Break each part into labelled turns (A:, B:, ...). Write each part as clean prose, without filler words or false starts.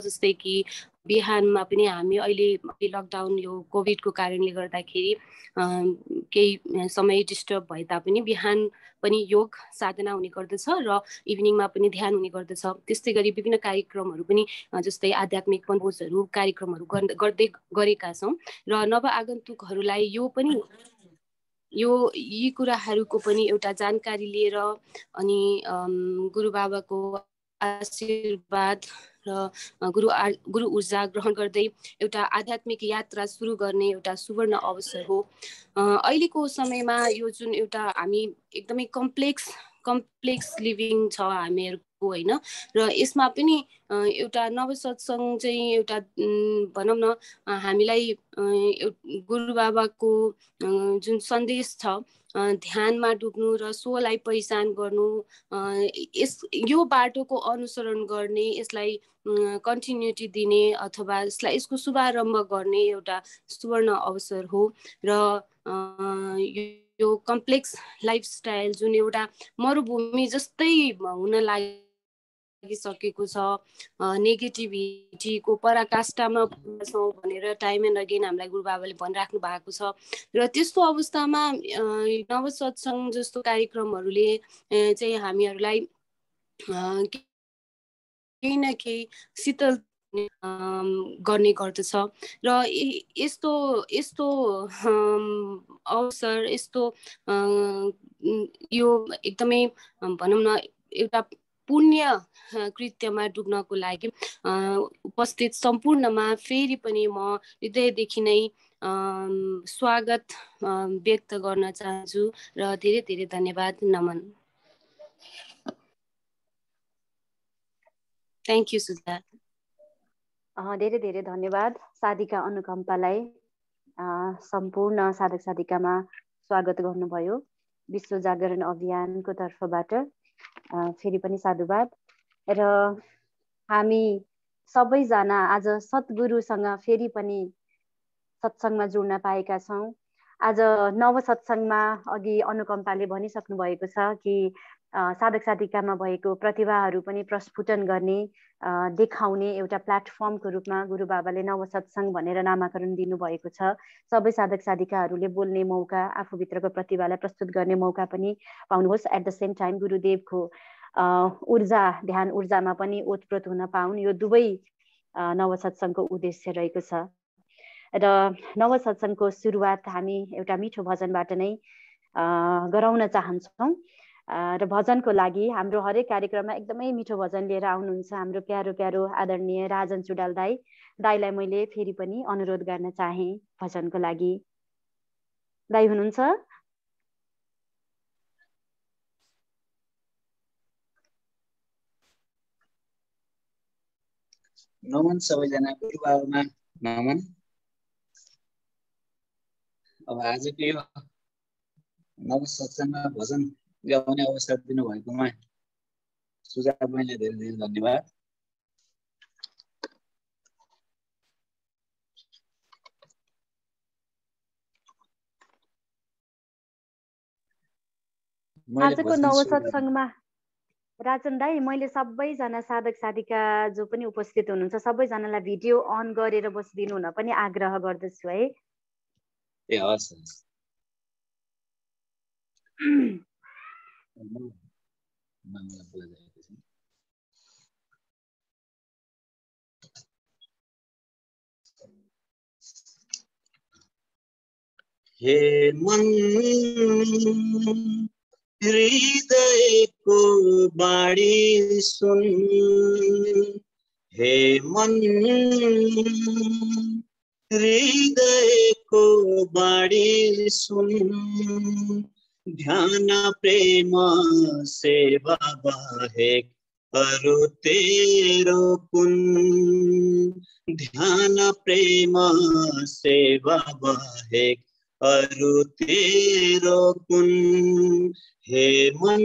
A: जस्तै कि बिहानमा पनि हामी अहिले लकडाउन यो कोभिडको कारणले गर्दाखेरि केही समय डिस्टर्ब भए तापनि बिहान पनि योग साधना हुने गर्दछ र इभिनिङमा पनि ध्यान हुने गर्दछ। त्यस्तै गरी विभिन्न कार्यक्रमहरू पनि जस्तै आध्यात्मिक वनभोजहरू कार्यक्रमहरू गर्दै गरेका छौँ र नव आगन्तुकहरूलाई यी कुराहरूको पनि एउटा जानकारी लिएर अनि गुरुबाबाको आशीर्वाद र गुरु ऊर्जा ग्रहण गर्दै एउटा आध्यात्मिक यात्रा सुरु गर्ने एउटा सुवर्ण अवसर हो। अहिलेको समयमा यो जुन एउटा हामी एकदमै कम्प्लेक्स लिभिङ छ हामीहरूको होइन, र यसमा पनि एउटा नवसत्सङ्ग चाहिँ एउटा भनौँ न हामीलाई गुरुबाबाको जुन सन्देश छ ध्यानमा डुब्नु र स्वलाई पहिचान गर्नु, यो बाटोको अनुसरण गर्ने, यसलाई कन्टिन्युटी दिने अथवा यसको शुभारम्भ गर्ने एउटा सुवर्ण अवसर हो। र यो कम्प्लेक्स लाइफस्टाइल जुन एउटा मरुभूमि जस्तै हुन लागिसकेको छ, नेगेटिभिटीको पराकाष्ठामा छौँ भनेर टाइम एन्ड अगेन हामीलाई गुरुबाबाले भनिराख्नु भएको छ। र त्यस्तो अवस्थामा नवसत्सङ्ग जस्तो कार्यक्रमहरूले चाहिँ हामीहरूलाई केही न केही शीतल गर्ने गर्दछ। र यस्तो अवसर, यस्तो यो एकदमै भनौँ न एउटा पुण्य कृत्यमा डुब्नको लागि उपस्थित सम्पूर्णमा फेरि पनि म हृदयदेखि नै स्वागत व्यक्त गर्न चाहन्छु र धेरै धेरै धन्यवाद, नमन। थ्याङ्क यू सुधा।
B: धेरै धेरै धन्यवाद साधिका अनुकम्पालाई सम्पूर्ण साधक साधिकामा स्वागत गर्नुभयो विश्व जागरण अभियानको तर्फबाट। फेरि पनि साधुवाद। र हामी सबैजना आज सद्गुरुसँग फेरि पनि सत्सङ्गमा जोड्न पाएका छौँ। आज नव सत्सङ्गमा अघि अनुकम्पाले भनिसक्नु भएको छ कि साधक साधिकामा भएको प्रतिभाहरू पनि प्रस्फुटन गर्ने, देखाउने एउटा प्लेटफर्मको रूपमा गुरुबाबाले नव सत्सङ्ग भनेर नामाकरण दिनुभएको छ। सबै साधक साधिकाहरूले बोल्ने मौका, आफूभित्रको प्रतिभालाई प्रस्तुत गर्ने मौका पनि पाउनुहोस्। एट द सेम टाइम गुरुदेवको ऊर्जा, ध्यान ऊर्जामा पनि ओतप्रोत हुन पाउन्, यो दुवै नव सत्सङ्गको उद्देश्य रहेको छ। र नव सत्सङ्गको सुरुवात हामी एउटा मिठो भजनबाट नै गराउन चाहन्छौँ। र भजनको लागि हाम्रो हरेक कार्यक्रममा एकदमै मिठो भजन लिएर आउनुहुन्छ हाम्रो प्यारो प्यारो आदरणीय राजन चुडाल दाईलाई मैले फेरि पनि अनुरोध गर्न चाहे भजनको लागि। दाई हुनुहुन्छ?
C: नमन सबैजना, गुरुबाबामा नमन। अब आजको यो नव सत्सङ्गमा भजन गाउने अवसर दिनुभएकोमा सुझाव मैले धेरै धेरै धन्यवाद।
B: आजको नव सत्सङ्गमा राजन दाई, मैले सबैजना साधक साधिका जो पनि उपस्थित हुनुहुन्छ सबैजनालाई भिडियो अन गरेर बसिदिनु हुन पनि आग्रह गर्दछु है।
C: ए हस्। हे मन हृदयको बाणी सुन, हे मन हृदयको बाणी सुन, ध्यान प्रेम सेवा बाहेक अरु तेरो कुन, ध्यान प्रेम सेवा बाहेक अरु तेरो कुन, हे मन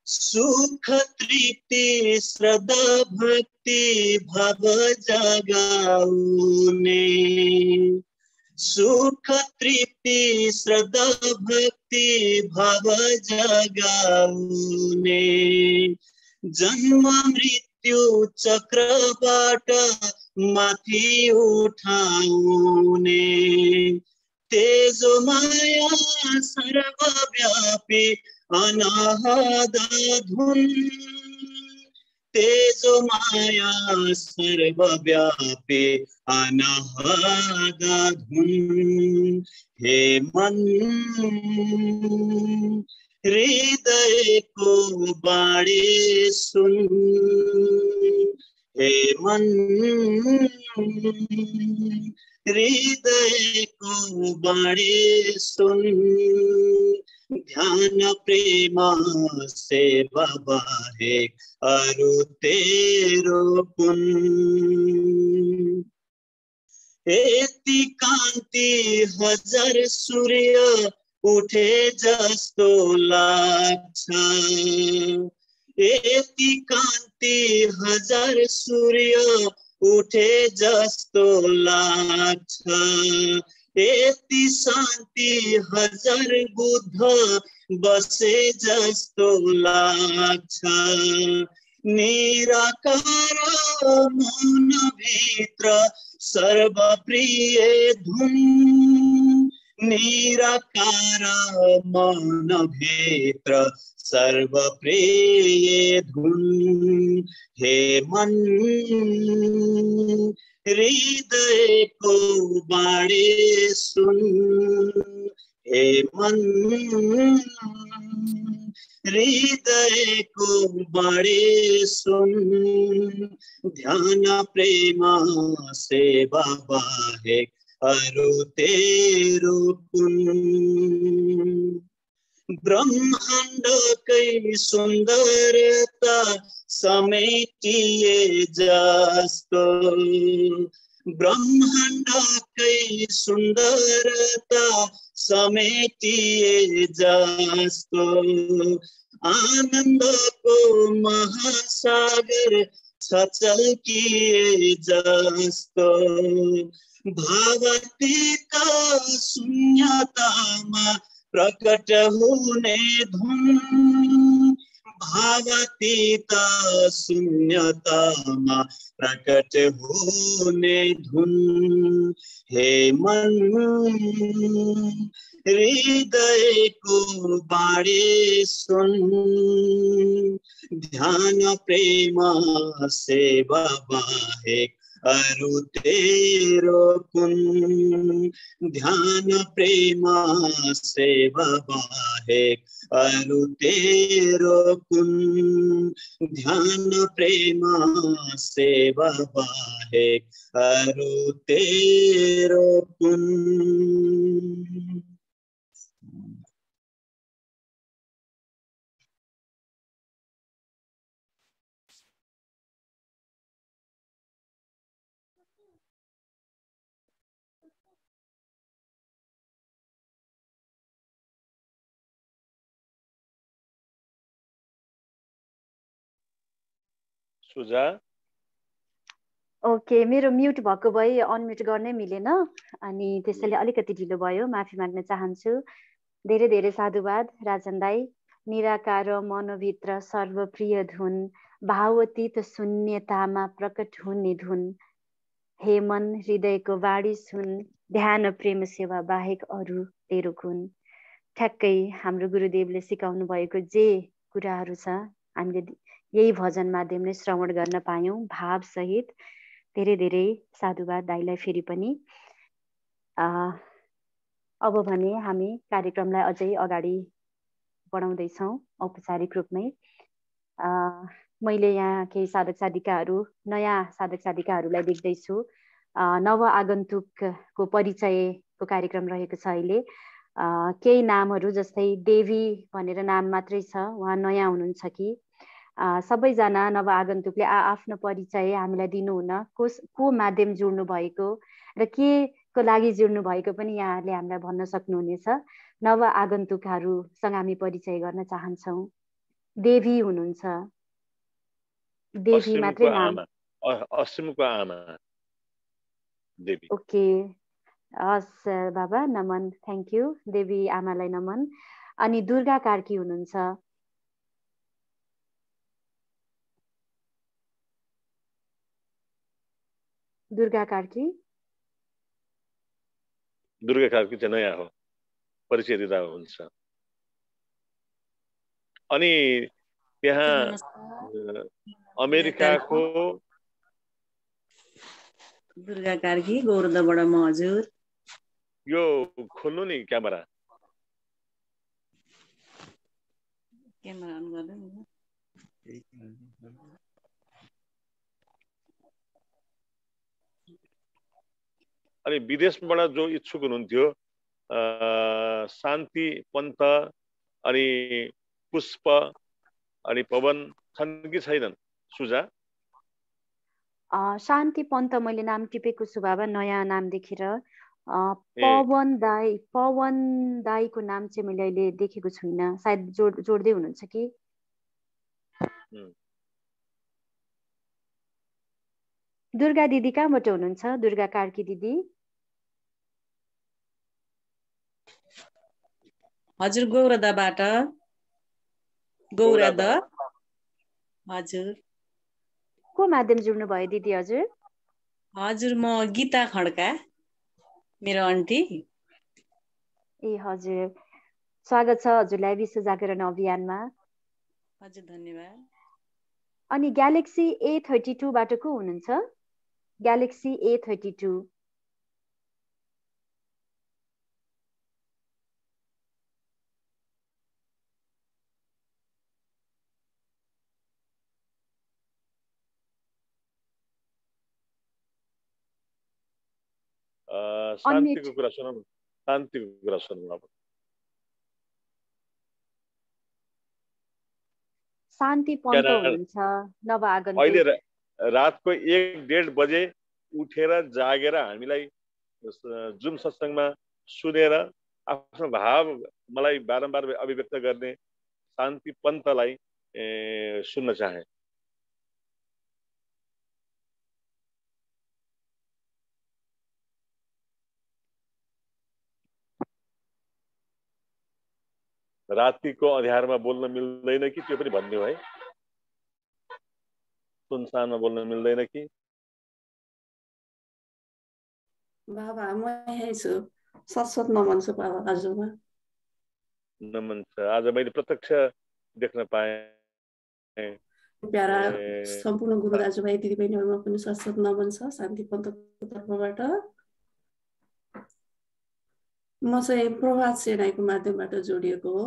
C: सुख तृप्ति श्रद्धा भक्ति भाव जगाउने,
D: सुख तृप्ति श्रद्धा भक्ति भाव जगाउने जन्म मृत्यु चक्रबाट माथि उठाउने तेजो माया सर्वव्यापी अनाहद धुन तेजो माया सर्वव्यापी अनाहद धुन हे मन हृदयको बाणी सुन हे मन हृदयको बाणी सुन ध्यान प्रेम सेवा बाहेक अरु तेरो कुन यति कान्ति हजार सूर्य उठे जस्तो लाग्छ यति कान्ति हजार सूर्य उठे जस्तो लाग्छ यति शान्ति हजार बुद्ध बसे जस्तो लाग्छ निराकार मन भित्र सर्वप्रिय धुन निराकार मन भित्र सर्वप्रिय धुन हे मन हृदयको बाणी सुन हे मन हृदयको बाणी सुन ध्यान प्रेम सेवा बाहेक अरु तेरो कुन ब्रह्माण्डकै सुन्दरता समेटिए जस्तो ब्रह्माण्डकै सुन्दरता समेटिए जस्तो आनन्दको महासागर छचल्किए जस्तो भावातीत शून्यतामा प्रकट हुने धुन भावातीत शून्यतामा प्रकट हुने धुन हे मन हृदयको बाणी सुन ध्यान प्रेम सेवा बाहेक अरु तेरो कुन ध्यान प्रेम सेवा बाहेक अरु तेरो कुन ध्यान प्रेम सेवा बाहेक अरु तेरो कुन
E: सुजा
B: ओके मेरो म्युट भएको भए अनम्युट गर्नै मिलेन अनि त्यसैले अलिकति ढिलो भयो माफी माग्न चाहन्छु धेरै धेरै साधुवाद राजन दाई निराकार मनभित्र सर्वप्रिय धुन भावातीत शून्यतामा प्रकट हुने धुन हे मन हृदयको बाणी सुन ध्यान प्रेम सेवा बाहेक अरु तेरो गुण ठ्याक्कै हाम्रो गुरुदेवले सिकाउनु भएको जे कुराहरू छ हामीले यही भजन माध्यमले श्रवण गर्न पायौं भाव सहित धेरै धेरै साधुवाद दाइलाई फेरि पनि अब भने हामी कार्यक्रमलाई अझै अगाडि बढाउँदैछौँ औपचारिक रूपमै मैले यहाँ केही साधक साधिकाहरू नयाँ साधक साधिकाहरूलाई देख्दैछु नव आगन्तुकको परिचयको कार्यक्रम रहेको छ अहिले केही नामहरू जस्तै देवी भनेर नाम मात्रै छ उहाँ नयाँ हुनुहुन्छ कि सबैजना नव आगन्तुकले आफ्नो परिचय हामीलाई दिनुहुन को माध्यम जोड्नु भएको र के को लागि जोड्नु भएको पनि यहाँहरूले हामीलाई भन्न सक्नुहुनेछ नव आगन्तुकहरूसँग हामी परिचय गर्न चाहन्छौँ देवी हुनुहुन्छ देवी मात्रै नाम
E: असिमको आमा देवी
B: ओके हस् बाबा, नमन, थ्याङ्क यू। देवी आमालाई नमन। अनि दुर्गा कार्की हुनुहुन्छ। दुर्गा कार्की
E: चाहिँ नयाँ हो, परिचय दिँदा हुन्छ। अनि त्यहाँ अमेरिकाको
F: दुर्गा कार्की गौरदबाट म हजुर।
E: यो खोल्नु नि क्यामेरा
F: अन गर्नु नि।
E: अनि विदेशबाट जो इच्छुक हुनुहुन्थ्यो शान्ति पन्त अनि पुष्प अनि पवन छन् कि छैनन् सुजा?
B: शान्ति पन्त मैले नाम टिपेको छु बाबा, नयाँ नाम देखेर। पवन दाईको नाम चाहिँ मैले अहिले देखेको छुइनँ, सायद जोड्दै हुनुहुन्छ कि? दुर्गा दिदी कहाँबाट हुनुहुन्छ? दुर्गा कार्की दिदी
F: हजुर, गौरदाबाट। गौरदा हजुर।
B: को माध्यम जुड्नु भयो दिदी? हजुर
F: हजुर, म गीता खड्का, मेरो आन्टी।
B: ए हजुर, स्वागत छ हजुरलाई विश्व जागरण अभियानमा।
F: हजुर, धन्यवाद।
B: अनि ग्यालेक्सी A32 बाट को हुनुहुन्छ? ग्यालेक्सी A32
E: शान्तिको कुरा सुनौँ, शान्तिको कुरा सुनौँ अब।
B: शान्ति पन्त हुनुहुन्छ नवआगन्तुक।
E: अहिले रातको 1-1:30 बजे उठेर जागेर हामीलाई जुम सत्सङ्गमा सुनेर आफ्नो भाव मलाई बारम्बार अभिव्यक्त गर्ने शान्ति पन्तलाई सुन्न चाहे। रातिको अँध्यारमा बोल्न मिल्दैन कि त्यो पनि भन्ने है? सुनसानमा बोल्न मिल्दैन कि?
G: बाबा म यही छु, शाश्वत नमन छु बाबा हजुरमा।
E: नमन छ, आज मैले प्रत्यक्ष देख्न पाएँ।
G: प्यारा सम्पूर्ण गुरु दाजुभाइ दिदीबहिनीहरूमा पनि शाश्वत नमन छ शान्ति पन्तको तर्फबाट। म चाहिँ प्रभात सेनाईको माध्यमबाट जोडिएको हो।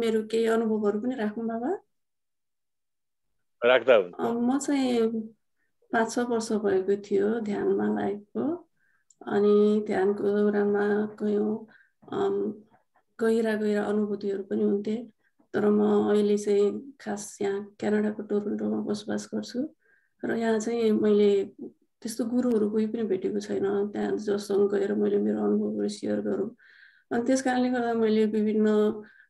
G: मेरो केही अनुभवहरू पनि राख्नु बाबा?
E: राख्दा हुन्छ।
G: म चाहिँ 5-6 वर्ष भएको थियो ध्यानमा लागेको, अनि ध्यानको दौरानमा गहिरा अनुभूतिहरू पनि हुन्थे। तर म अहिले चाहिँ खास यहाँ क्यानाडाको टोरन्टोमा बसोबास गर्छु र यहाँ चाहिँ मैले त्यस्तो गुरुहरू कोही पनि भेटेको छैन त्यहाँ जससँग गएर मैले मेरो अनुभवहरू सेयर गरौँ। अनि त्यस कारणले गर्दा मैले विभिन्न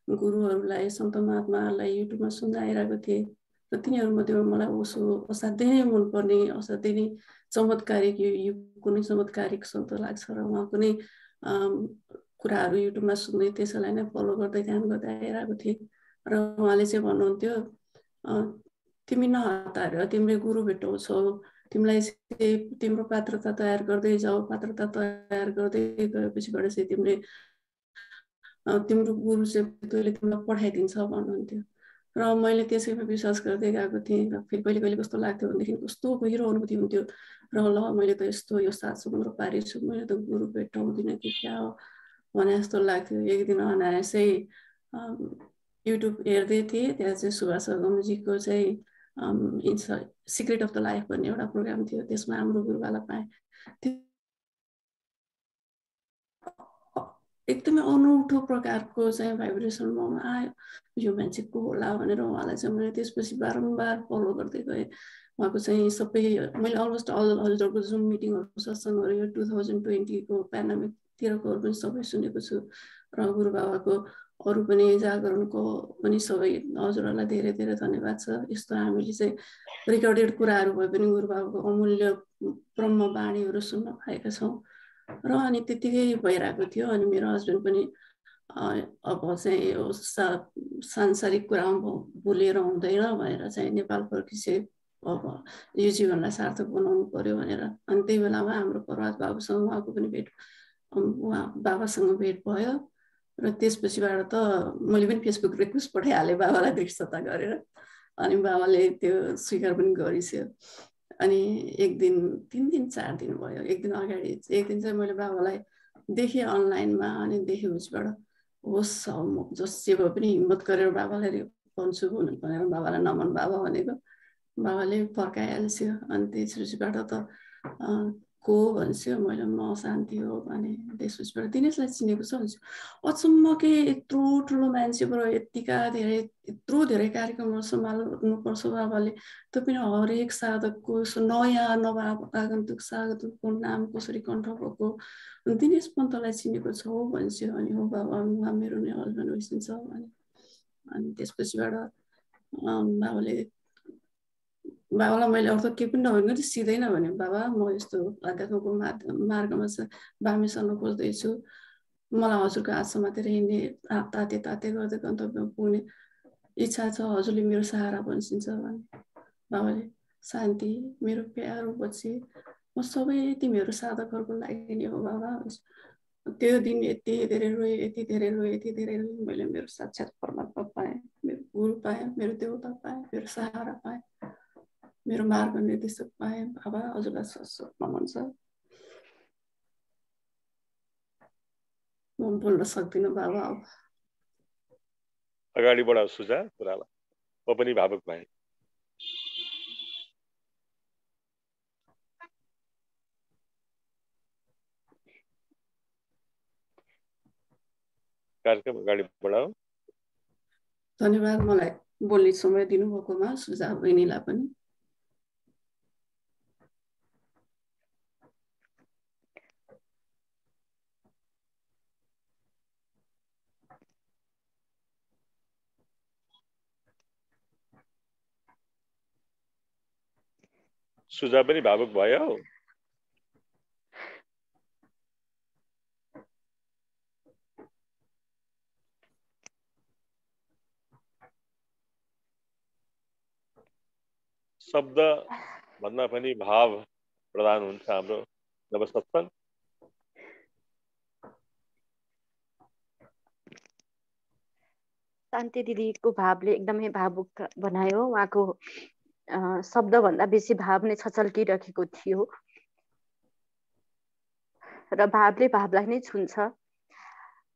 G: गुरुहरूलाई सन्त महात्माहरूलाई युट्युबमा सुन्दा आइरहेको थिएँ र तिनीहरूमध्येमा मलाई ओसो असाध्यै नै मनपर्ने, असाध्यै नै चमत्कारिक, यो कुनै चमत्कारिक सन्त लाग्छ र उहाँको नै कुराहरू युट्युबमा सुन्दै त्यसैलाई नै फलो गर्दै ध्यान गर्दै आइरहेको थिएँ। र उहाँले चाहिँ भन्नुहुन्थ्यो, तिमी नहतार, तिमीले गुरु भेटाउँछौ, तिमीलाई चाहिँ तिम्रो पात्रता तयार गर्दै जाऊ, पात्रता तयार गर्दै गएपछिबाट चाहिँ तिमीले तिम्रो गुरु चाहिँ तैँले तिमीलाई पठाइदिन्छ भन्नुहुन्थ्यो। र मैले त्यसैमा विश्वास गर्दै गएको थिएँ र फेरि कहिले कहिले कस्तो लाग्थ्यो भनेदेखि कस्तो गहिरो अनुभूति हुन्थ्यो र ल मैले त यस्तो यो 7 समुद्र पारी छु, मैले त गुरु भेटाउँदिनँ कि क्या हो भने जस्तो लाग्थ्यो। एक दिन अनायासै युट्युब हेर्दै थिएँ, त्यहाँ चाहिँ सुभाष अगमजीको चाहिँ सिक्रेट अफ द लाइफ भन्ने एउटा प्रोग्राम थियो, त्यसमा हाम्रो गुरुबालाई पाएँ। एकदमै अनौठो प्रकारको चाहिँ भाइब्रेसन ममा आयो, यो मान्छे को होला भनेर उहाँलाई चाहिँ मैले त्यसपछि बारम्बार फलो गर्दै गएँ। उहाँको चाहिँ सबै मैले अलमोस्ट हजुरको जुम मिटिङहरू सत्सङ्गहरू यो 2020 को पेन्डेमिकतिरकोहरू पनि सबै सुनेको छु र गुरु बाबाको अरू पनि जागरणको पनि सबै हजुरहरूलाई धेरै धेरै धन्यवाद छ। यस्तो हामीले चाहिँ रेकर्डेड कुराहरू भए पनि गुरु बाबाको अमूल्य ब्रह्म बाणीहरू सुन्न पाएका छौँ। र अनि त्यतिकै भइरहेको थियो। अनि मेरो हस्बेन्ड पनि अब चाहिँ यो सांसारिक कुरामा भुलेर हुँदैन भनेर चाहिँ नेपाल फर्किसे, अब यो जीवनलाई सार्थक बनाउनु पर्यो भनेर। अनि त्यही बेलामा हाम्रो प्रभात बाबुसँग उहाँको पनि भेट, उहाँ बाबासँग भेट भयो। र त्यसपछिबाट त मैले पनि फेसबुक रिक्वेस्ट पठाइहालेँ बाबालाई दृष्टता गरेर। अनि बाबाले त्यो स्वीकार पनि गरिसक्यो। अनि एक दिन 3 दिन 4 दिन भयो, एक दिन अगाडि एक दिन चाहिँ मैले बाबालाई देखेँ अनलाइनमा। अनि देखेँ उसबाट होस् म जसले भए पनि हिम्मत गरेर बाबालाई भन्छु भनेर बाबालाई नमन बाबा भनेको, बाबाले फर्काइहाल्छ्यो। अनि त्यसपछिबाट त को भन्छयो, मैले म शान्ति हो भने। त्यसपछिबाट दिनेशलाई चिनेको छ भन्छ। अचम्म के यत्रो ठुलो मान्छेबाट यत्रो धेरै कार्यक्रमहरू सम्हाल्नुपर्छ बाबाले। त्यो पनि हरेक साधकको नयाँ नवागन्तुक साधकको नाम कसरी कण्ठ भएको। दिनेश पन्तलाई चिनेको छौ भन्छ। अनि हो बाबा, उहाँ मेरो नै हस्बेन्ड होइसिन्छ भने। अनि त्यसपछिबाट बाबालाई मैले अरू त केही पनि नभएको थिएँ, सिधै नै भने बाबा म यस्तो आध्यात्मको मार्गमा चाहिँ बामे सर्न खोज्दैछु, मलाई हजुरको हात समातेर हिँड्ने, ताते गर्दै गन्तव्यमा पुग्ने इच्छा छ, हजुरले मेरो सहारा बन्सिन्छ भने। बाबाले शान्ति मेरो प्यारो बच्ची, म सबै तिमीहरू साधकहरूको लागि नै हो बाबा। त्यो दिन यति धेरै रोएँ मैले मेरो साक्षात् परमात्मा पाएँ, मेरो गुरु पाएँ, मेरो देवता पाएँ, मेरो सहारा पाएँ, मेरो मार्ग निर्देशक पाएँ। बाबा हजुरलाई सशक्त नमन छ। म बोल्न सक्दिनँ बाबा। अब
E: अगाडि बढाऊ सुझा कुरालाई, म पनि भावुक भएँ। कार्यक्रम अगाडि बढाऊ।
G: धन्यवाद मलाई बोल्ने समय दिनुभएकोमा सुझा बहिनीलाई पनि।
E: सुझा पनि भावुक भयो। शब्द भन्दा पनि भाव प्रदान हुन्छ हाम्रो नवसत्संग।
B: शान्ति दिदीको भावले एकदमै भावुक बनायो। उहाँको शब्दभन्दा बेसी भाव नै छचल्किरहेको थियो र भावले भावलाई नै छुन्छ।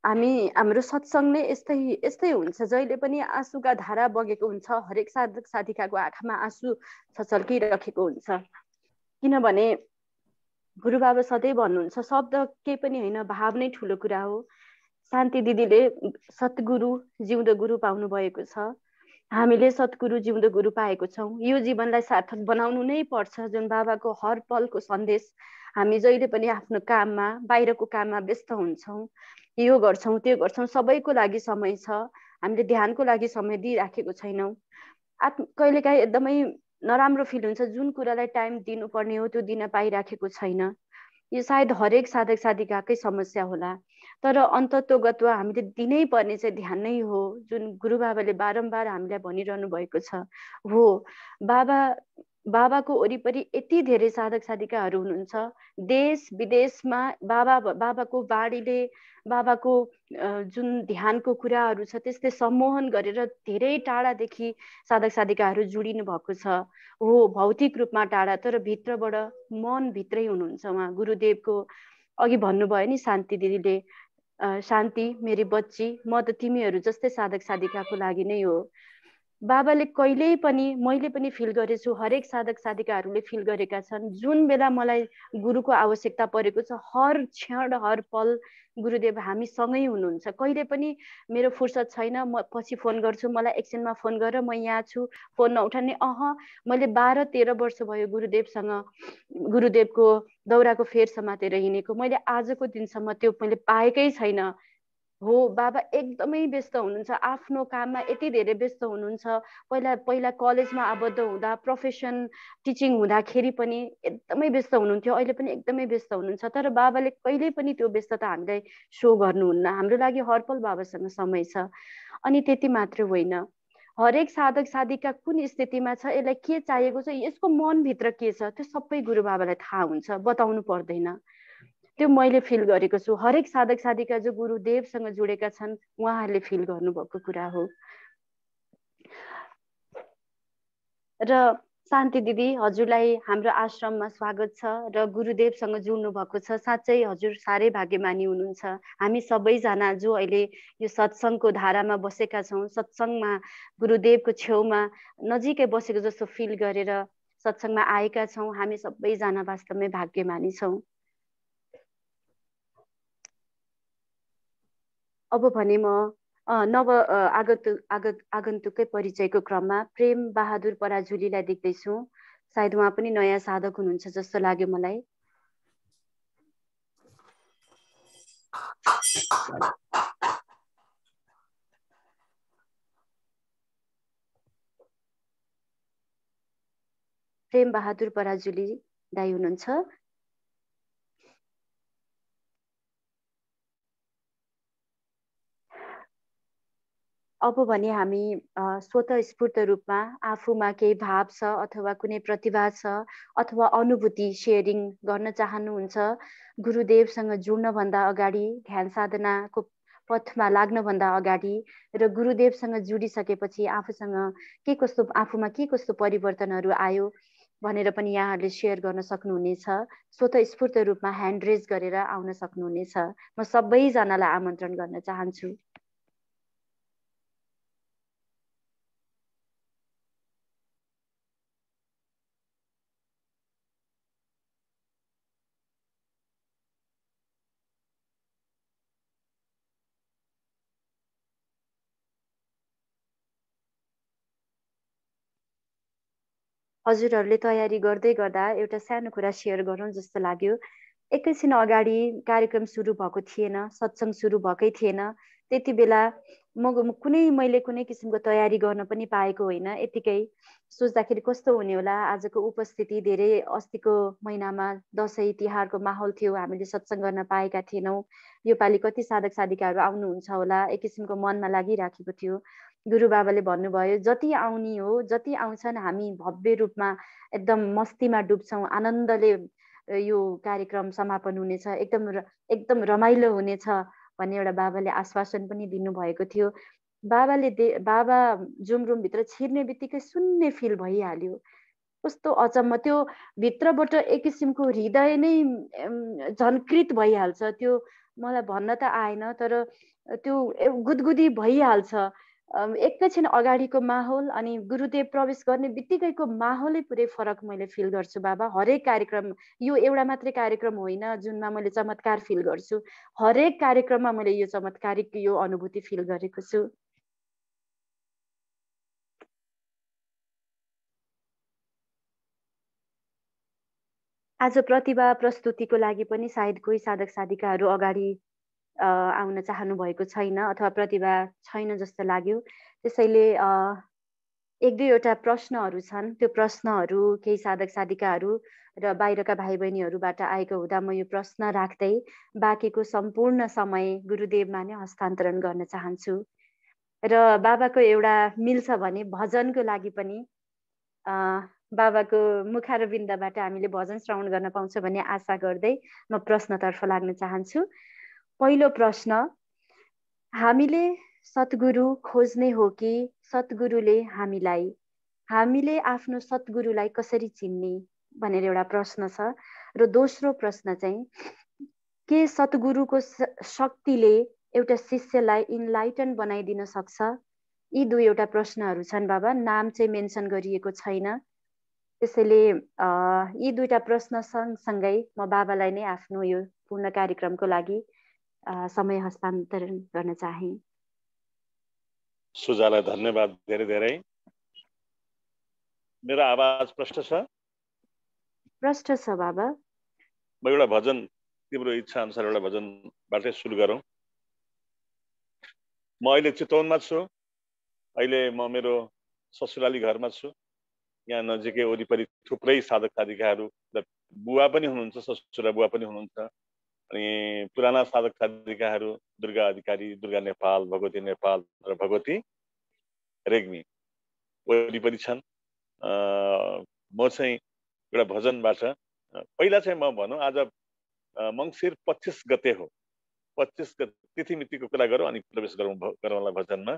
B: हाम्रो सत्संग नै यस्तै हुन्छ, जहिले पनि आँसुका धारा बगेको हुन्छ। हरेक साधक साधिकाको आँखामा आँसु छचल्किरहेको हुन्छ। किनभने गुरु बाबा सधैँ भन्नुहुन्छ शब्द केही पनि होइन, भाव नै ठुलो कुरा हो। शान्ति दिदीले सतगुरु जिउँदो गुरु पाउनु भएको छ। हामीले सतगुरु जिउँदो गुरु पाएको छौँ। यो जीवनलाई सार्थक बनाउनु नै पर्छ। जुन बाबाको हर पलको सन्देश हामी जहिले पनि आफ्नो काममा, बाहिरको काममा व्यस्त हुन्छौँ, यो गर्छौँ त्यो गर्छौँ, सबैको लागि समय छ, हामीले ध्यानको लागि समय दिइराखेको छैनौँ। कहिलेकाहीँ एकदमै नराम्रो फिल हुन्छ, जुन कुरालाई टाइम दिनुपर्ने हो त्यो दिन पाइराखेको छैन। यो सायद हरेक साधक साधिकाकै समस्या होला, तर अन्तत्वगतवा हामीले दिनै पर्ने चाहिँ ध्यान नै हो, जुन गुरु बाबाले बारम्बार हामीलाई भनिरहनु भएको छ। हो बाबाको वरिपरि यति धेरै साधक साधिकाहरू हुनुहुन्छ, देश विदेशमा बाबाको बाणीले, बाबाको जुन ध्यानको कुराहरू छ त्यसले सम्मोहन गरेर धेरै टाढादेखि साधक साधिकाहरू जोडिनु भएको छ। हो भौतिक रूपमा टाढा, तर भित्रबाट मन भित्रै हुनुहुन्छ उहाँ। गुरुदेवको अघि भन्नुभयो नि शान्ति दिदीले, शान्ति मेरी बच्ची, म त तिमीहरू जस्तै साधक साधिकाको लागि नै हो। बाबाले कहिल्यै पनि, मैले पनि फिल गरेछु, हरेक साधक साधिकाहरूले फिल गरेका छन्, जुन बेला मलाई गुरुको आवश्यकता परेको छ हर क्षण हर पल गुरुदेव हामी सँगै हुनुहुन्छ। कहिले पनि मेरो फुर्सद छैन, म पछि फोन गर्छु, मलाई एकछिनमा फोन गरेर म यहाँ छु, फोन नउठाउने, मैले 12-13 वर्ष भयो गुरुदेवसँग, गुरुदेवको दौराको फेर समातेर हिँडेको, मैले आजको दिनसम्म त्यो मैले पाएकै छैन। हो बाबा एकदमै व्यस्त हुनुहुन्छ, आफ्नो काममा यति धेरै व्यस्त हुनुहुन्छ। पहिला कलेजमा आबद्ध हुँदा, प्रोफेसन टिचिङ हुँदाखेरि पनि एकदमै व्यस्त हुनुहुन्थ्यो, अहिले पनि एकदमै व्यस्त हुनुहुन्छ। तर बाबाले कहिल्यै पनि त्यो व्यस्तता हामीलाई सो गर्नुहुन्न। हाम्रो लागि हरपल बाबासँग समय छ। अनि त्यति मात्र होइन, हरेक साधक साधिका कुन स्थितिमा छ, यसलाई के चाहिएको छ, यसको मनभित्र के छ, त्यो सबै गुरु बाबालाई थाहा हुन्छ, बताउनु पर्दैन। त्यो मैले फिल गरेको छु। हरेक साधक साधिका जो गुरुदेवसँग जोडेका छन् उहाँहरूले फिल गर्नुभएको कुरा हो। र शान्ति दिदी, हजुरलाई हाम्रो आश्रममा स्वागत छ र गुरुदेवसँग जोड्नु भएको छ। साँच्चै हजुर साह्रै भाग्यमानी हुनुहुन्छ। हामी सबैजना जो अहिले यो सत्सङ्गको धारामा बसेका छौँ, सत्सङ्गमा गुरुदेवको छेउमा नजिकै बसेको जस्तो फिल गरेर सत्सङ्गमा आएका छौँ, हामी सबैजना वास्तवमै भाग्यमानी छौँ। अब भने म आगन्तुकै परिचयको क्रममा प्रेम बहादुर पराजुलीलाई देख्दैछु। सायद उहाँ पनि नयाँ साधक हुनुहुन्छ जस्तो लाग्यो मलाई। प्रेम बहादुर पराजुली दाइ हुनुहुन्छ? अब भने हामी स्वतःस्फूर्त रूपमा आफूमा केही भाव छ अथवा कुनै प्रतिभा छ अथवा अनुभूति सेयरिङ गर्न चाहनुहुन्छ, गुरुदेवसँग जुड्नभन्दा अगाडि, ध्यान साधनाको पथमा लाग्नभन्दा अगाडि र गुरुदेवसँग जुडिसकेपछि आफूमा के कस्तो परिवर्तनहरू आयो भनेर पनि यहाँहरूले सेयर गर्न सक्नुहुनेछ। स्वतःस्फूर्त रूपमा ह्यान्ड रेज गरेर आउन सक्नुहुनेछ। म सबैजनालाई आमन्त्रण गर्न चाहन्छु। हजुरहरूले तयारी गर्दै गर्दा एउटा सानो कुरा सेयर गरौँ जस्तो लाग्यो। एकैछिन अगाडि कार्यक्रम सुरु भएको थिएन, सत्सङ्ग सुरु भएकै थिएन। त्यति बेला मैले कुनै किसिमको तयारी गर्न पनि पाएको होइन। यतिकै सोच्दाखेरि कस्तो हुने होला, आजको उपस्थिति धेरै अस्तिको महिनामा दसैँ तिहारको माहौल थियो, हामीले सत्सङ्ग गर्न पाएका थिएनौँ। योपालि कति साधक साधिकाहरू आउनुहुन्छ होला, एक किसिमको मनमा लागिराखेको थियो। गुरु बाबाले भन्नुभयो, जति आउने हो, जति आउँछन् हामी भव्य रूपमा एकदम मस्तीमा डुब्छौँ, आनन्दले यो कार्यक्रम समापन हुनेछ, एकदम रमाइलो हुनेछ भन्ने एउटा बाबाले आश्वासन पनि दिनुभएको थियो। बाबा जुम रुमभित्र छिर्ने बित्तिकै सुन्ने फिल भइहाल्यो। कस्तो अचम्म, त्यो भित्रबाट एक किसिमको हृदय नै झन्कृत भइहाल्छ। त्यो मलाई भन्न त आएन, तर त्यो गुदगुदी भइहाल्छ। एकैछिन अगाडिको माहौल अनि गुरुदेव प्रवेश गर्ने बित्तिकैको माहौलै पुरै फरक मैले फिल गर्छु बाबा। हरेक कार्यक्रम, यो एउटा मात्रै कार्यक्रम होइन जुनमा मैले चमत्कार फिल गर्छु, हरेक कार्यक्रममा मैले यो चमत्कारिक यो अनुभूति फिल गरेको छु। आज प्रतिभा प्रस्तुतिको लागि पनि सायद कोही साधक साधिकाहरू अगाडि आउन चाहनु भएको छैन अथवा प्रतिभा छैन जस्तो लाग्यो। त्यसैले एक दुईवटा प्रश्नहरू छन्, त्यो प्रश्नहरू केही साधक साधिकाहरू र बाहिरका भाइ बहिनीहरूबाट आएको हुँदा म यो प्रश्न राख्दै बाँकीको सम्पूर्ण समय गुरुदेवमा नै हस्तान्तरण गर्न चाहन्छु। र बाबाको एउटा मिल्छ भने भजनको लागि पनि बाबाको मुखारविन्दबाट हामीले भजन श्रवण गर्न पाउँछौँ भन्ने आशा गर्दै म प्रश्नतर्फ लाग्न चाहन्छु। पहिलो प्रश्न, हामीले सद्गुरु खोज्ने हो कि सद्गुरुले हामीलाई? हामीले आफ्नो सद्गुरुलाई कसरी चिन्ने भनेर एउटा प्रश्न छ। र दोस्रो प्रश्न चाहिँ, के सद्गुरुको शक्तिले एउटा शिष्यलाई इनलाइटन बनाइदिन सक्छ? यी दुईवटा प्रश्नहरू छन् बाबा, नाम चाहिँ मेन्सन गरिएको छैन। त्यसैले यी दुईटा प्रश्न सँगसँगै म बाबालाई नै आफ्नो यो पूर्ण कार्यक्रमको लागि समय हस्तान्तरण गर्न चाहे।
E: सुजालाई धन्यवाद धेरै धेरै। मेरो आवाज प्रष्ट छ?
B: प्रष्ट छ बाबा।
E: म एउटा भजन, तिम्रो इच्छा अनुसार एउटा भजनबाटै सुरु गरौँ। म अहिले चितवनमा छु। अहिले म मेरो ससुराली घरमा छु। यहाँ नजिकै वरिपरि थुप्रै साधक साधिकाहरू, बुवा पनि हुनुहुन्छ, ससुरा बुवा पनि हुनुहुन्छ। अनि पुराना साधक साधिकाहरू दुर्गा अधिकारी, दुर्गा नेपाल, भगवती नेपाल र भगवती रेग्मी वरिपरि छन्। म चाहिँ एउटा भजनबाट पहिला चाहिँ म भनौँ, आज मङ्सिर 25 गते हो। 25 गते तिथिमितिको कुरा गरौँ अनि प्रवेश गरौँला भजनमा।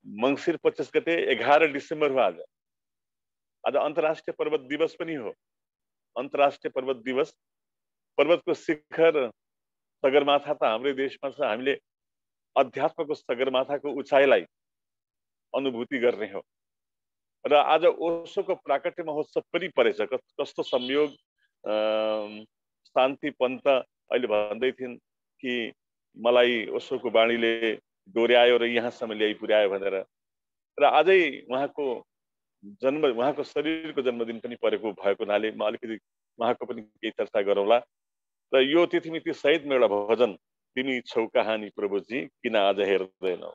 E: मङ्सिर 25 गते 11 डिसेम्बर हो। आज अन्तर्राष्ट्रिय पर्वत दिवस पनि हो। अन्तर्राष्ट्रिय पर्वत दिवस, पर्वतको शिखर सगरमाथा त हाम्रै देशमा छ। हामीले अध्यात्मको सगरमाथाको उचाइलाई अनुभूति गर्ने हो। र आज ओशोको प्राकट्य महोत्सव पनि परेछ। कस्तो संयोग। शान्ति पन्त अहिले भन्दै थिइन् कि मलाई ओशोको वाणीले डोर्यायो र यहाँसम्म ल्याइ पुर्यायो भनेर। र आजै उहाँको शरीरको जन्मदिन पनि परेको भएको हुनाले म अलिकति उहाँको पनि केही चर्चा गरौँला। र यो तिथिमिति सहितमा एउटा भजन, तिमी छौ कहानी प्रभुजी किन आज हेर्दैनौ।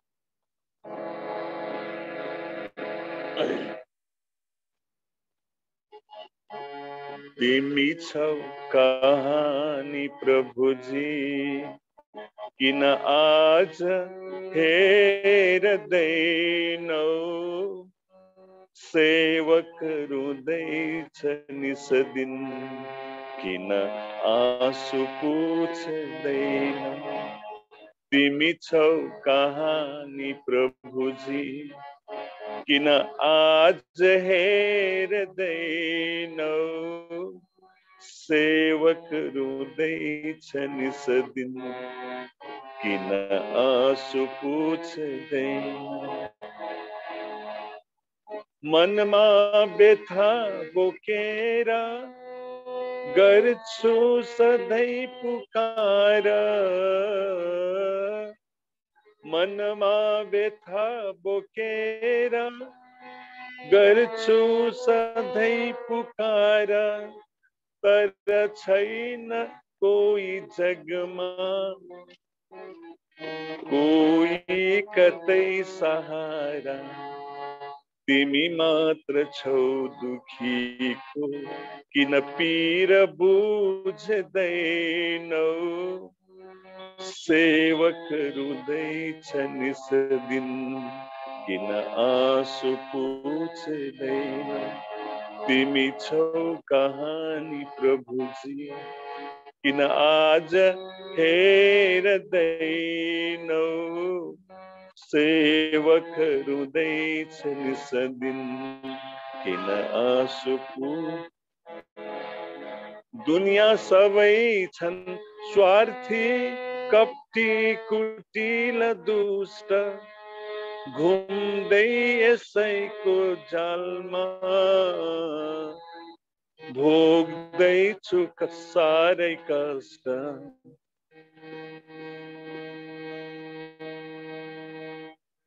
E: तिमी छौ कहानी प्रभुजी किन आज हेर्दैनौ। सेवक रुँदैछ निस दिन किन आँसु पुछ्दैनौ। तिमी छौ कहानी प्रभुजी किन आज हेर्दैनौ। सेवक रुँदैछ निस दिन किन आँसु पुछ्दैनौ। मनमा व्यथा बोकेर गर्छु सधैँ पुकार। मनमा व्यथा बोकेर गर्छु सधैँ पुकार। तर छैन कोही जगमा, कोही कतै सहारा। तिमी मात्र छौ दुखीको किन पीर बुझ्दैनौ। सेवक रुँदैछ निस दिन किन आँसु पुछ्दैनौ। तिमी छौ कहानी प्रभुजी किन आज हेर्दैनौ। सेवक रुँदैछ निस दिन किन आँसु दुनिया सबै छन् स्वार्थी, कपटी, कुटिल, दुष्ट। घुम्दै यसैको जालमा भोग्दैछु साह्रै कष्ट।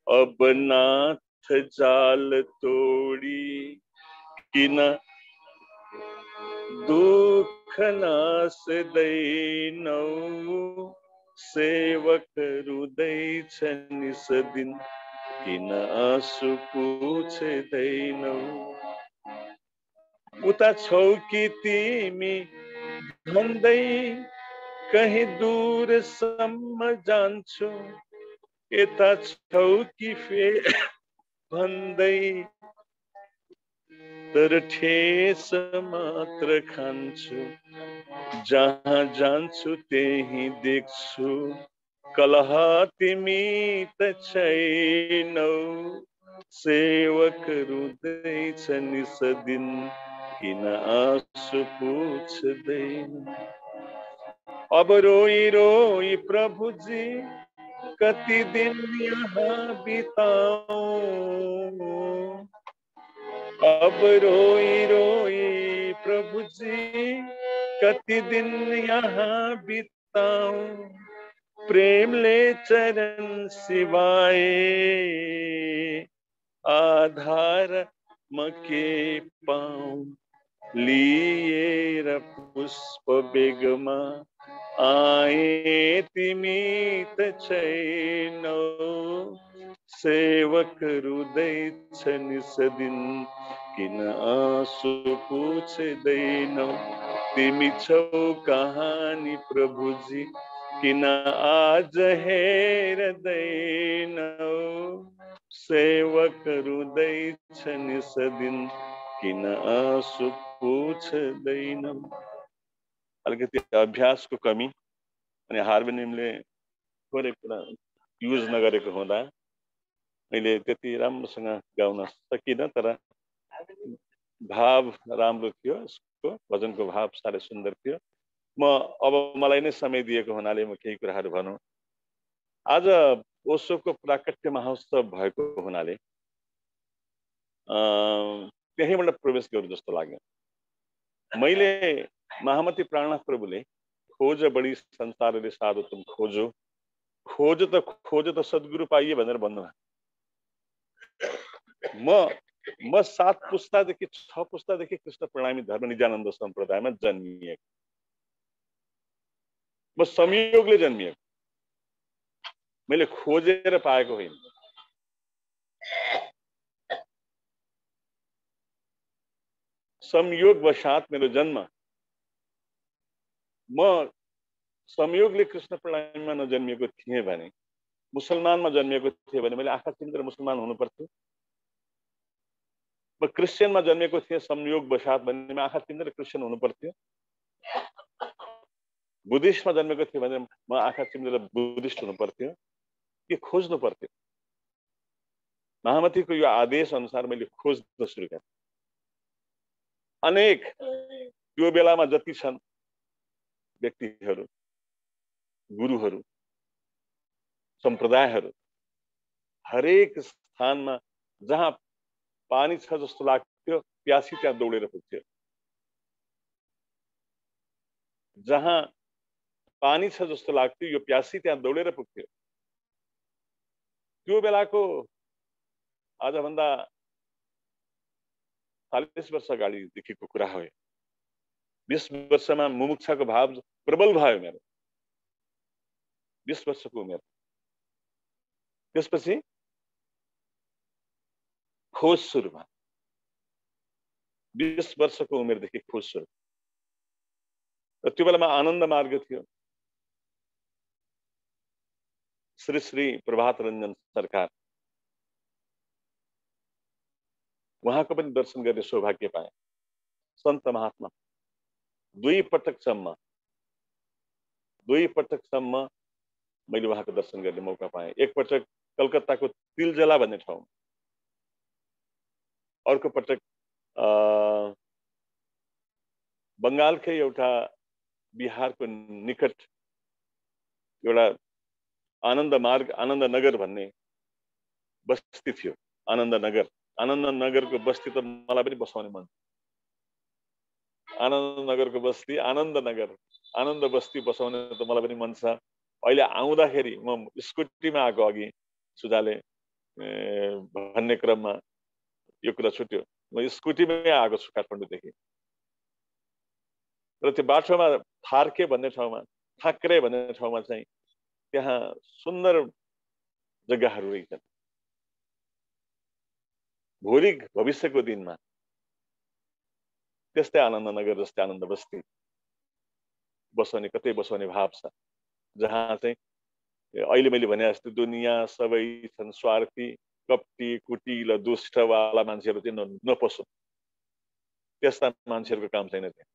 E: अब नाथ जाल तोडी किन दुख नास्दैनौ। सेवक रुँदैछ निस दिन किन आँसु पुछ्दैनौ। उता छौ कि तिमी भन्दै कहीँ दूरसम्म जान्छु। यता छौ कि फेरि भन्दै तर ठेस मात्र खान्छु। जहाँ जान्छु त्यही देख्छु कलह तिमी त छैनौ। सेवक रुँदैछ निस दिन किन आँसु पुछ्दैनौ। अब रोई रोई प्रभुजी कति दिन यहाँ बिताऊं। अब रोई रोई प्रभुजी कति दिन यहाँ बिताऊं। प्रेमले चरण सिवाए आधार म के पाऊं। लिएर पुष्प बेगमा आए तिमी त छैनौ, सेवक रुँदैछ निसदिन, किन आँसु पुछ्दैनौ। तिमी छौ कहानी प्रभुजी, किन आज हेर्दैनौ। सेवक रुँदैछ निसदिन, किन आँसु पुछ्दैनौ। अलिकति अभ्यासको कमी अनि हार्मोनियमले थोरै कुरा युज नगरेको हुँदा मैले त्यति राम्रोसँग गाउन सकिनँ, तर भाव राम्रो थियो, यसको भजनको भाव साह्रै सुन्दर थियो। अब मलाई नै समय दिएको हुनाले म केही कुराहरू भनौँ। आज ओशोको प्राकट्य महोत्सव भएको हुनाले त्यहीँबाट प्रवेश गरौँ जस्तो लाग्यो। मैले महामती प्राणनाथ प्रभुले खोज बढी संसारले साधु तुम खोजो, खोज त सद्गुरु पाइए भनेर भन्नुभयो। म 7 पुस्तादेखि 6 पुस्तादेखि कृष्ण प्रणामी धर्म निजानन्द सम्प्रदायमा जन्मिएको। म संयोगले जन्मिएको, मैले खोजेर पाएको होइन। संयोगवशात मेरो जन्म, म संयोगले कृष्ण प्रणामीमा नजन्मिएको थिएँ भने, मुसलमानमा जन्मिएको थिएँ भने मैले आँखा चिम्लेर मुसलमान हुनु पर्थ्यो। म क्रिस्चियनमा जन्मिएको थिएँ संयोगवशात भने म आँखा चिम्लेर क्रिस्चियन हुनु पर्थ्यो। बुद्धिस्टमा जन्मेको थिएँ भने म आँखा चिम्लेर बुद्धिस्ट हुनु पर्थ्यो कि खोज्नु पर्थ्यो। महामतीको यो आदेश अनुसार मैले खोज्न सुरु गरेँ। अनेक त्यो बेलामा जति छन् व्यक्तिहरू, गुरुहरू, सम्प्रदायहरू, हरेक स्थानमा जहाँ पानी छ जस्तो लाग्थ्यो प्यासी त्यहाँ दौडेर पुग्थ्यो। जहाँ पानी छ जस्तो लाग्थ्यो यो प्यासी त्यहाँ दौडेर पुग्थ्यो। त्यो बेलाको आजभन्दा 40 वर्ष अगाडिदेखिको कुरा हो। 20 वर्षमा मुमुक्षाको भाव प्रबल भयो मेरो, 20 वर्षको उमेर। त्यसपछि खोज सुरु भयो। 20 वर्षको उमेरदेखि खोज सुरु। र त्यो बेलामा आनन्द मार्ग थियो। श्री श्री प्रभात रञ्जन सरकार, उहाँको पनि दर्शन गर्ने सौभाग्य पाएँ। सन्त महात्मा दुई पटकसम्म मैले उहाँको दर्शन गर्ने मौका पाएँ। एकपटक कलकत्ताको तिलजला भन्ने ठाउँ, अर्को पटक बङ्गालकै एउटा बिहारको निकट एउटा आनन्द मार्ग, आनन्द नगर भन्ने बस्ती थियो। आनन्द नगरको बस्ती त मलाई पनि बसाउने मन। आनन्द नगरको बस्ती, आनन्द नगर, आनन्द बस्ती बसाउने त मलाई पनि मन छ। अहिले आउँदाखेरि म स्कुटीमा आएको, अघि सुजाले भन्ने क्रममा यो कुरा छुट्यो। म स्कुटीमै आएको छु काठमाडौँदेखि। र त्यो बाटोमा थार्के भन्ने ठाउँमा, थाक्रे भन्ने ठाउँमा चाहिँ त्यहाँ सुन्दर जग्गाहरू रहेछन्। भोलि भविष्यको दिनमा त्यस्तै आनन्द नगर जस्तै आनन्द बस्ती बसाउने, कतै बसाउने भाव छ, जहाँ चाहिँ अहिले मैले भने जस्तो दुनियाँ सबै छन् स्वार्थी, कपटी, कुटिल, दुष्टवाला मान्छेहरू चाहिँ नपसुन्। त्यस्ता मान्छेहरूको काम छैन त्यहाँ।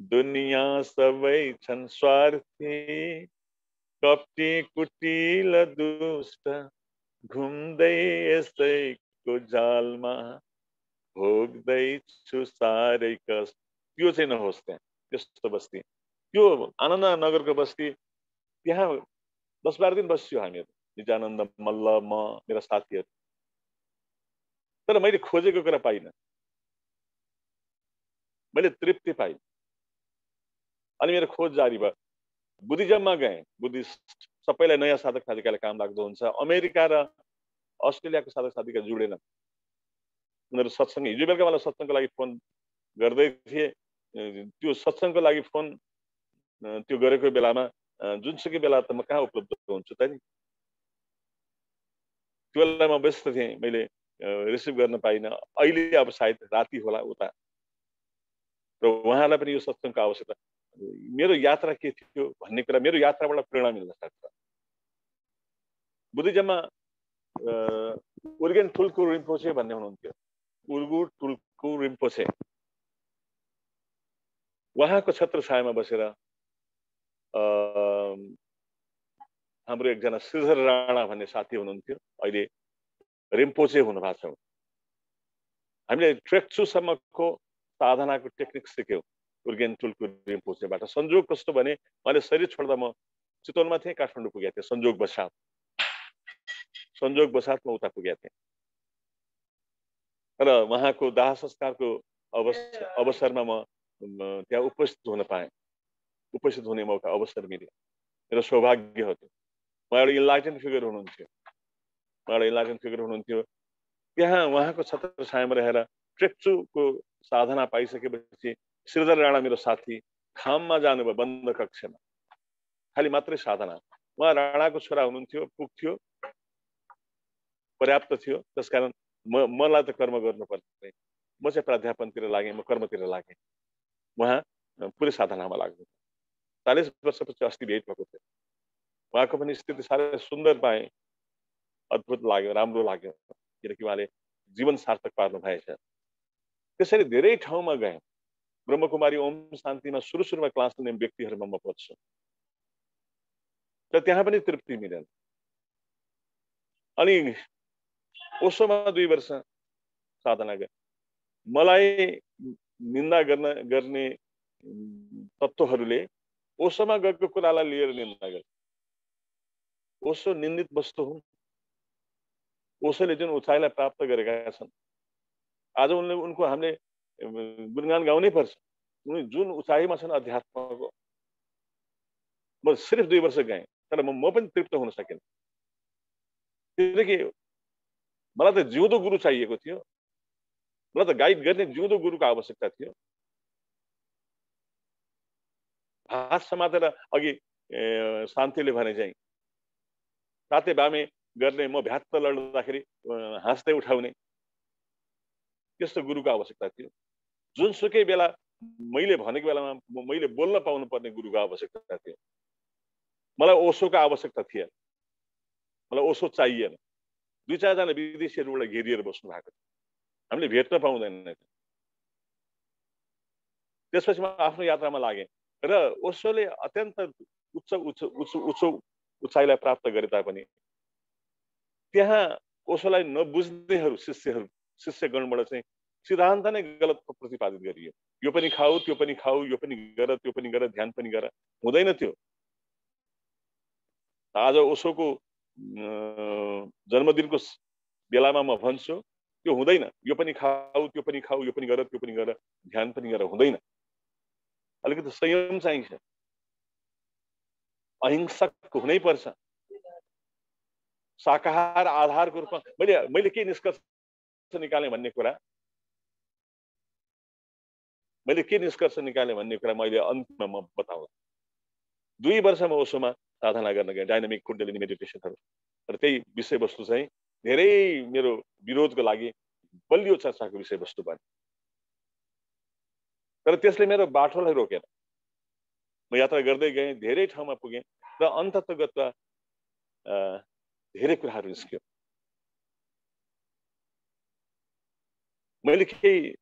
E: दुनियाँ सबै छन् स्वार्थी, कपटी, कुटिल, दुष्ट, घुम्दै यसैको जालमा भोग्दैछु साह्रै कष्ट। त्यो चाहिँ नहोस् त्यहाँ, त्यस्तो बस्ती। त्यो आनन्द नगरको बस्ती, त्यहाँ 10-12 दिन बस्यो हामीहरू, निजानन्द, मल्ल, म, मेरा साथीहरू। तर मैले खोजेको कुरा पाइनँ, मैले तृप्ति पाइनँ। अनि मेरो खोज जारी भयो। बुद्धिज्ममा गएँ। बुद्धिस्ट सबैलाई नयाँ साधक साधिकाले काम लाग्दो हुन्छ। अमेरिका र अस्ट्रेलियाको साधक साधिका जुडेनन्। उनीहरू सत्सङ्ग, हिजो बेलुका मलाई सत्सङ्गको लागि फोन गर्दै थिए। त्यो सत्सङ्गको लागि फोन त्यो गरेको बेलामा जुनसुकै बेला त म कहाँ उपलब्ध हुन्छु त नि। त्यो बेला म व्यस्त थिएँ, मैले रिसिभ गर्न पाइनँ। अहिले अब सायद राति होला उता, र उहाँलाई पनि यो सत्सङ्गको आवश्यकता। मेरो यात्रा के थियो भन्ने कुरा, मेरो यात्राबाट प्रेरणा मिल्न सक्छ। बुद्धिज्ममा उर्गेन टुल्कु रिम्पोछे भन्ने हुनुहुन्थ्यो, उर्गु टुल्कु रिम्पोछे। उहाँको छत्र छायामा बसेर हाम्रो एकजना श्रीधर राणा भन्ने साथी हुनुहुन्थ्यो, अहिले रिम्पोचे हुनु भएको छ। हामीले ट्रेक्चुसम्मको साधनाको टेक्निक सिक्यौँ उर्गेन टुल्कु रिम्पोचेबाट। संयोग कस्तो भने मैले शरीर छोड्दा म चितवनमा थिएँ, काठमाडौँ पुगेको थिएँ। संयोगवशात म उता पुगेको थिएँ। र उहाँको दाह संस्कारको अवसरमा म त्यहाँ उपस्थित हुन पाएँ, उपस्थित हुने मौका अवसर मिल्यो, मेरो सौभाग्य हो त्यो। म एउटा इन्लाइटेन फिगर हुनुहुन्थ्यो, त्यहाँ उहाँको छत्र छायामा रहेर ट्रेक्चुको साधना पाइसकेपछि श्रीधर राणा मेरो साथी खाममा जानुभयो, बन्द कक्षमा, खालि मात्रै साधना। उहाँ राणाको छोरा हुनुहुन्थ्यो, पुग्थ्यो, पर्याप्त थियो। त्यसकारण मलाई त कर्म गर्नुपर्ने, म चाहिँ प्राध्यापनतिर लागेँ, म कर्मतिर लागेँ। उहाँ पुरै साधनामा लाग्नु। 40 वर्षपछि अस्ति भेट भएको थियो। उहाँको पनि स्थिति साह्रै सुन्दर पाएँ, अद्भुत लाग्यो, राम्रो लाग्यो, किनकि उहाँले जीवन सार्थक पार्नु भएछ। त्यसरी धेरै ठाउँमा गएँ। ब्रह्मकुमारी ओम शान्तिमा सुरुमा क्लास लिने व्यक्तिहरूमा म पर्छु, र त्यहाँ पनि तृप्ति मिलेन। अनि ओसोमा 2 वर्ष साधना गरेँ। मलाई निन्दा गर्ने तत्त्वहरूले ओसोमा गएको कुरालाई लिएर निन्दा गर्छ। ओसो निन्दित वस्तु हुन्। ओसोले जुन उचाइलाई प्राप्त गरेका छन्, आज उनको हामीले गुणगान गाउनै पर्छ। उनी जुन उचाइमा छन् अध्यात्मको। म सिर्फ 2 वर्ष गएँ, तर म पनि तृप्त हुन सकेन, किनकि मलाई त जिउँदो गुरु चाहिएको थियो। मलाई त गाइड गर्ने जिउँदो गुरुको आवश्यकता थियो। हात समातेर अघि शान्तिले भने चाहिँ साते बामे गर्ने, म भ्यात्त लड्दाखेरि हाँस्दै उठाउने, त्यस्तो गुरुको आवश्यकता थियो। जुनसुकै बेला मैले भनेको बेलामा मैले बोल्न पाउनु पर्ने गुरुको आवश्यकता थियो। मलाई ओसोको आवश्यकता थिएन, मलाई ओसो चाहिएन। 2-4 जना विदेशीहरूबाट घेरिएर बस्नु भएको थियो, हामीले भेट्न पाउँदैन। त्यसपछि म आफ्नो यात्रामा लागेँ, र ओसोले अत्यन्त उच्च उचाइलाई प्राप्त गरे तापनि त्यहाँ ओसोलाई नबुझ्नेहरू शिष्यगणबाट चाहिँ सिद्धान्त नै गलत प्रतिपादित गरियो। यो पनि खाऊ, त्यो पनि खाऊ, यो पनि गर, त्यो पनि गर, ध्यान पनि गर। हुँदैन त्यो। आज ओसोको जन्मदिनको बेलामा म भन्छु, त्यो हुँदैन। यो पनि खाऊ, त्यो पनि खाऊ, यो पनि गर, त्यो पनि गर, ध्यान पनि गर, हुँदैन। अलिकति संयम चाहिन्छ, अहिंसक हुनै पर्छ। शाकाहार आधारको रूपमा मैले के निष्कर्ष निकालेँ भन्ने कुरा, मैले अन्तिममा म बताउँला। 2 वर्षमा ओसोमा साधना गर्न गएँ, डाइनामिक कुण्डलिनी मेडिटेसनहरू, र त्यही विषयवस्तु चाहिँ धेरै मेरो विरोधको लागि बलियो चर्चाको विषयवस्तु बन्यो। तर त्यसले मेरो बाटोलाई रोकेन। म यात्रा गर्दै गएँ, धेरै ठाउँमा पुगेँ, र अन्ततगतमा धेरै कुराहरू निस्क्यो। मैले केही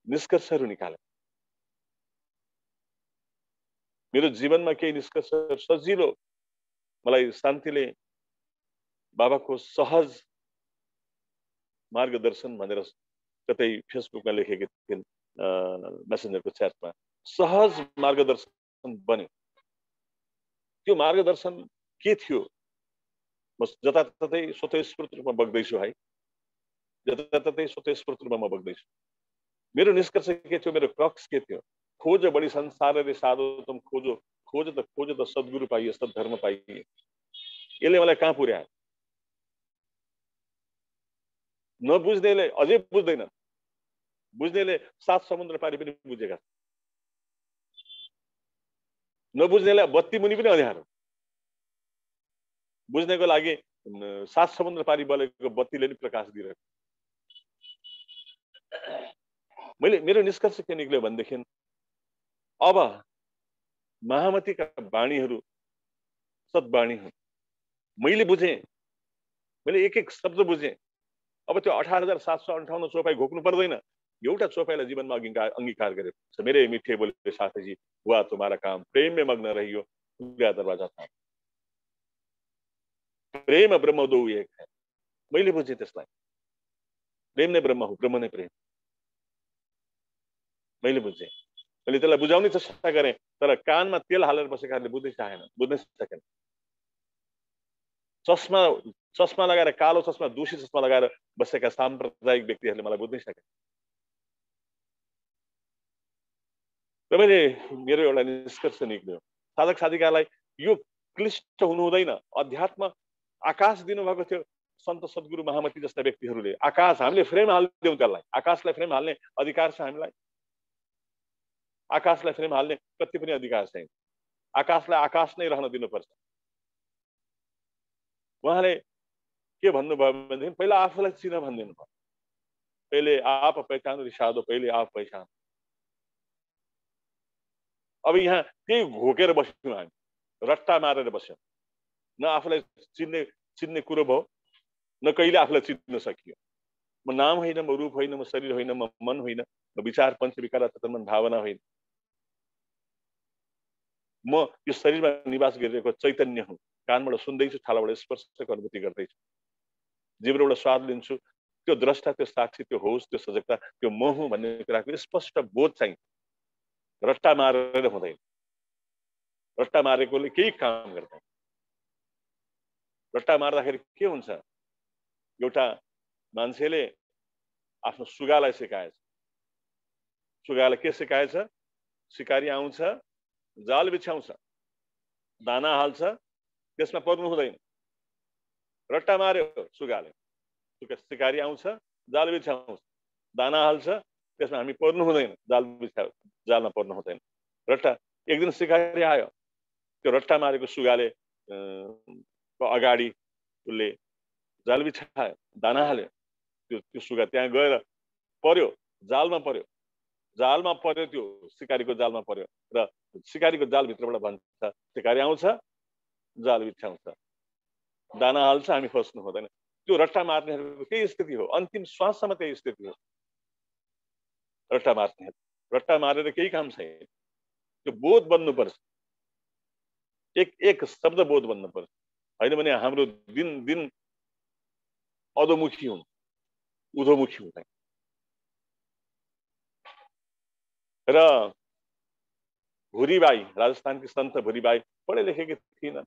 E: निष्कर्षहरू निकालेँ। मेरो जीवनमा केही निष्कर्ष सजिलो, मलाई शान्तिले बाबाको सहज मार्गदर्शन भनेर कतै फेसबुकमा लेखेको थिइन्, मेसेन्जरको च्याटमा। सहज मार्गदर्शन बन्यो। त्यो मार्गदर्शन के थियो? म जताततै स्वतस्फूर्त रूपमा बग्दैछु है, जताततै स्वतस्फूर्त रूपमा म बग्दैछु। मेरो निष्कर्ष के थियो? मेरो क्रक्स के थियो? खोज बढी संसार रे साधो तुम खोजो, खोज त सद्गुरु पाइए, सद्धर्म पाइए। यसले मलाई कहाँ पुर्यायो? नबुझ्नेले अझै बुझ्दैनन्, बुझ्नेले 7 समुद्र पारि पनि बुझेका छन्। नबुझ्नेलाई बत्ती मुनि पनि अँध्यारो, बुझ्नेको लागि 7 समुद्र पारी बलेको बत्तीले नि प्रकाश दिइरहेको। मेरो निष्कर्ष के निक्ल्यो भनेदेखि अब महामतीका वाणीहरू सद्वाणी हुन्। मैले बुझेँ, मैले एक एक शब्द बुझेँ। अब त्यो 18,758 चौपाई घोक्नु पर्दैन, एउटा चौपाईलाई जीवनमा अंगीकार गरेको छ। मेरे मिठे बोले साथी जी, हुआ तुम्हारा काम, प्रेम में मग्न रहियो, खुला दरवाजा था, प्रेम ब्रह्म दो एक है। मैले बुझेँ त्यसलाई, प्रेम नै ब्रह्म हो, ब्रह्म नै प्रेम। मैले बुझेँ, मैले त्यसलाई बुझाउने चेष्टा गरेँ, तर कानमा तेल हालेर बसेकाहरूले बुझ्नै सकेन। चस्मा लगाएर, कालो चस्मा, दूषित चस्मा लगाएर बसेका साम्प्रदायिक व्यक्तिहरूले मलाई बुझ्नै सकेन। र मेरो एउटा निष्कर्ष निक्ल्यो, साधक साधिकालाई यो क्लिष्ट हुनु हुँदैन। अध्यात्म आकाश दिनुभएको थियो सन्त सद्गुरु महामती जस्ता व्यक्तिहरूले। आकाश हामीले फ्रेम हालिदिउँ, त्यसलाई आकाशलाई फ्रेम हाल्ने अधिकार छ हामीलाई? आकाशलाई फ्रेम हाल्ने कति पनि अधिकार छैन। आकाशलाई आकाश नै रहन दिनुपर्छ। उहाँले के भन्नुभयो भनेदेखि पहिला आफूलाई चिन भनिदिनु भयो। पहिले आप पहिचान रिसादो, पहिले आप पहिचान। अब यहाँ त्यही घोकेर बस्यौँ हामी, रट्टा मारेर बस्यौँ। न आफूलाई चिन्ने कुरो भयो, न कहिले आफूलाई चिन्न सकियो। म नाम होइन, म रूप होइन, म शरीर होइन, म मन होइन, म विचार पञ्चविकार मन भावना होइन। म यो शरीरमा निवास गरिरहेको चैतन्य हुँ। कानबाट सुन्दैछु, थालाबाट स्पर्श अनुभूति गर्दैछु, जीवबाट स्वाद लिन्छु। त्यो द्रष्टा, त्यो साक्षी, त्यो होस, त्यो सजगता, त्यो म हुँ भन्ने कुराको स्पष्ट बोध चाहिन्छ। रट्टा मारेर हुँदैन। रट्टा मारेकोले केही काम गर्दैन। रट्टा मार्दाखेरि के हुन्छ? एउटा मान्छेले आफ्नो सुगालाई सिकाएछ। सुगालाई के सिकाएछ? शिकारी आउँछ, जाल बिछाउँछ, दाना हाल्छ, त्यसमा पर्नु हुँदैन। रट्टा मार्यो सुगाले, शिकारी आउँछ, जाल बिछाउँछ, दाना हाल्छ, त्यसमा हामी पर्नु हुँदैन, जालमा पर्नु हुँदैन। रट्टा। एक दिन शिकारी आयो, त्यो रट्टा मारेको सुगाले अगाडि उसले जाल बिछायो, दाना हाल्यो। त्यो सुगा त्यहाँ गएर पर्यो, जालमा पर्यो। जालमा पर्यो, त्यो शिकारीको जालमा पर्यो र शिकारीको जालभित्रबाट भन्छ शिकारी आउँछ, जाल बिछाउँछ, दाना हाल्छ, हामी फस्नु हुँदैन। त्यो रट्टा मार्नेहरूको त्यही स्थिति हो। अन्तिम श्वाससम्म त्यही स्थिति हो। रट्टा मार्नेहरू, रट्टा मारेर केही काम छैन। त्यो बोध बन्नुपर्छ, एक शब्द बोध बन्नुपर्छ। होइन भने हाम्रो दिन अधोमुखी हुन्, उधोमुखी हुँदैन। र भुरीबाई, राजस्थानकी सन्त भुरीबाई पढे लेखेकी थिएन,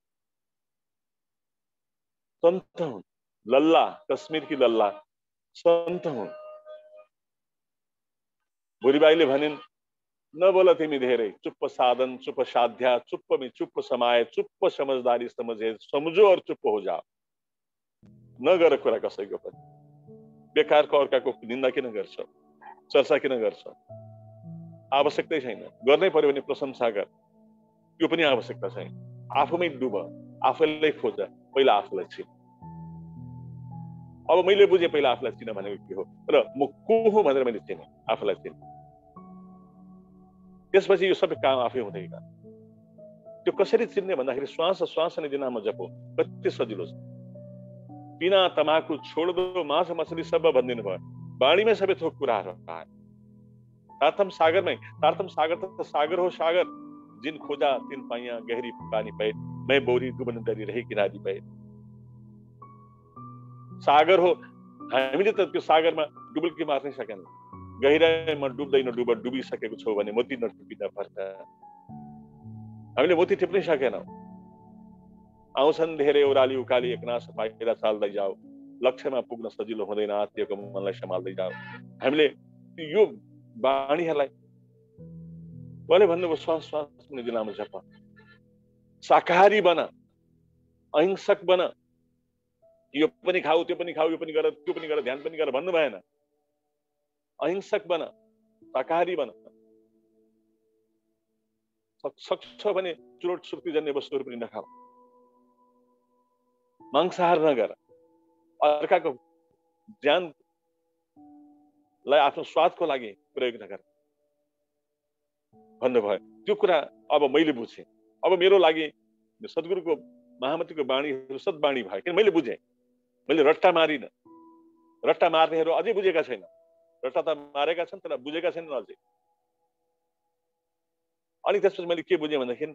E: सन्त हुन्। लल्ला, कश्मीरकी लल्ला सन्त हुन्। भुरीबाईले भनिन्, नबोल तिमी धेरै, चुप्प साधन, चुप्प साध्या, चुप्प में चुप्प समाए, चुप्प समझदारी समझे, समझो और चुप्प हो जाओ। नगर कुरा कसैको पनि। बेकारको अर्काको निन्दा किन गर्छ, चर्चा किन गर्छ? आवश्यकतै छैन। गर्नै पर्यो भने प्रशंसा गर, त्यो पनि आवश्यकता छैन। आफूमै डुब, आफूलाई खोज, पहिला आफूलाई चिन। अब मैले बुझेँ पहिला आफूलाई चिन भनेको के हो र म को हुँ भनेर मैले चिने, आफूलाई चिने। त्यसपछि यो सबै काम आफै हुँदै गयो। त्यो कसरी चिन्ने भन्दाखेरि श्वास नै दिनमा जपो, कति सजिलो छ। बिना तमाकु छोड दो, माछ मछली सब भनिदिनु भयो। बाणीमै सबै थोक कुराहरू आए। तारतम सागरमै, तारतम सागर त सागर हो सागर, जिन खोजा तिन पाइया, गहरी पानी पे, मैं बोरी डुबन डरी रही किनारी पे। सागर हो, हामीले त त्यो सागरमा डुबल्की मार्नै सकेन। गहिराईमा डुब्दैन, डुबिसकेको छौ भने मोती नडुबिन पर्छ। हामीले मोती टिप्नै सकेनौँ। आउँछन् धेरै ओह्राली उकाली, एकनास पाइला चाल्दै जाऊ, लक्ष्यमा पुग्न सजिलो हुँदैन, आत्तिएको मनलाई सम्हाल्दै जाऊ। हामीले यो बाणीहरूलाई उहाँले भन्नुभयो, श्वास पनि दिनमा जप, शाकाहारी बन, अहिंसक बन, यो पनि खाऊ, त्यो पनि खाऊ, यो पनि गर, त्यो पनि गर, ध्यान पनि गर भन्नु भएन। अहिंसक बन, शाकाहारी बन। सक्छ भने चुरोट सुक्ति जन्य वस्तुहरू पनि नखाऊ, मांसाहार नगर, अर्काको ज्यानलाई आफ्नो स्वादको लागि प्रयोग नगर भन्नुभयो। त्यो कुरा अब मैले बुझेँ। अब मेरो लागि सद्गुरुको महामतीको बाणीहरू सद्बाणी भयो, किन मैले बुझेँ। मैले रट्टा मारिन। रट्टा मार्नेहरू अझै बुझेका छैन। रट्टा त मारेका छन् तर बुझेका छैनन् अझै। अनि त्यसपछि मैले के बुझेँ भन्दाखेरि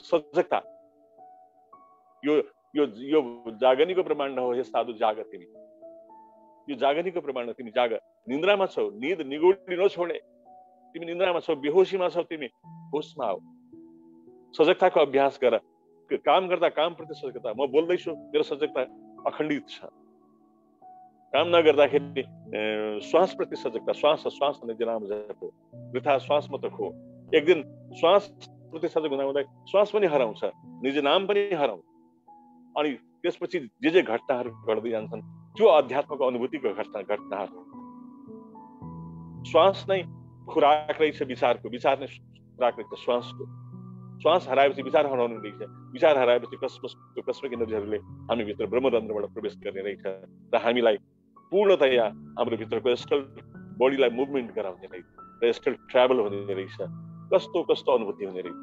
E: सजगता। यो यो यो जागनीको प्रमाण हो। हे साधु जाग, तिमी यो जागनीको प्रमाण हो। तिमी जाग, निन्द्रामा छौ, निद निगोडी नछोडे। तिमी निन्द्रामा छौ, बेहोसीमा छौ, तिमी होसमा आऊ। सजगताको अभ्यास गर। काम गर्दा कामप्रति सजगता। म बोल्दैछु, मेरो सजगता अखण्डित छ। काम नगर्दाखेरि श्वासप्रति सजगता। श्वास निजनाम जपो, वृथा श्वास मत खो। एक दिन श्वासप्रति सजग हुँदा हुँदै श्वास पनि हराउँछ, निज नाम पनि हराउँछ। अनि त्यसपछि जे घटनाहरू घट्दै जान्छन् त्यो अध्यात्मको अनुभूतिको घटनाहरू। श्वास नै खुराक रहेछ विचारको, विचार नै खुराक रहेछ श्वासको। श्वास हराएपछि विचार हराउनु रहेछ, विचार हराएपछि कस्मिक एनर्जीहरूले हामीभित्र ब्रह्मरन्ध्रबाट प्रवेश गर्ने रहेछ र हामीलाई पूर्णतया हाम्रो भित्रको एस्ट्रल बडीलाई मुभमेन्ट गराउने रहेछ र एस्ट्रल ट्राभल हुने रहेछ। कस्तो कस्तो अनुभूति हुने रहेछ।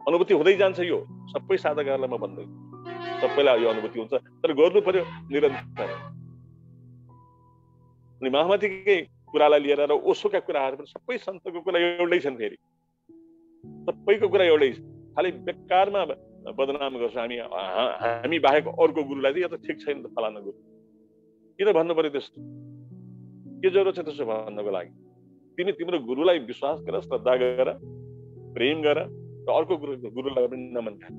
E: अनुभूति हुँदै जान्छ। यो सबै साधकहरूलाई म भन्दैछु, सबैलाई यो अनुभूति हुन्छ, तर गर्नु पर्यो निरन्तर। अनि महामतीकै कुरालाई लिएर र ओशोका कुराहरू पनि सबै सन्तको कुरा एउटै छन्। फेरि सबैको कुरा एउटै छ। खालि बेकारमा बदनाम गर्छ हामी बाहेक अर्को गुरुलाई चाहिँ। यो त ठिक छैन त फलाना गुरु। किन भन्नु पर्यो त्यस्तो? के जरुरत छ त्यसो भन्नको लागि? तिमी तिम्रो गुरुलाई विश्वास गर, श्रद्धा गर, प्रेम गर र अर्को गुरुलाई पनि नमन गर।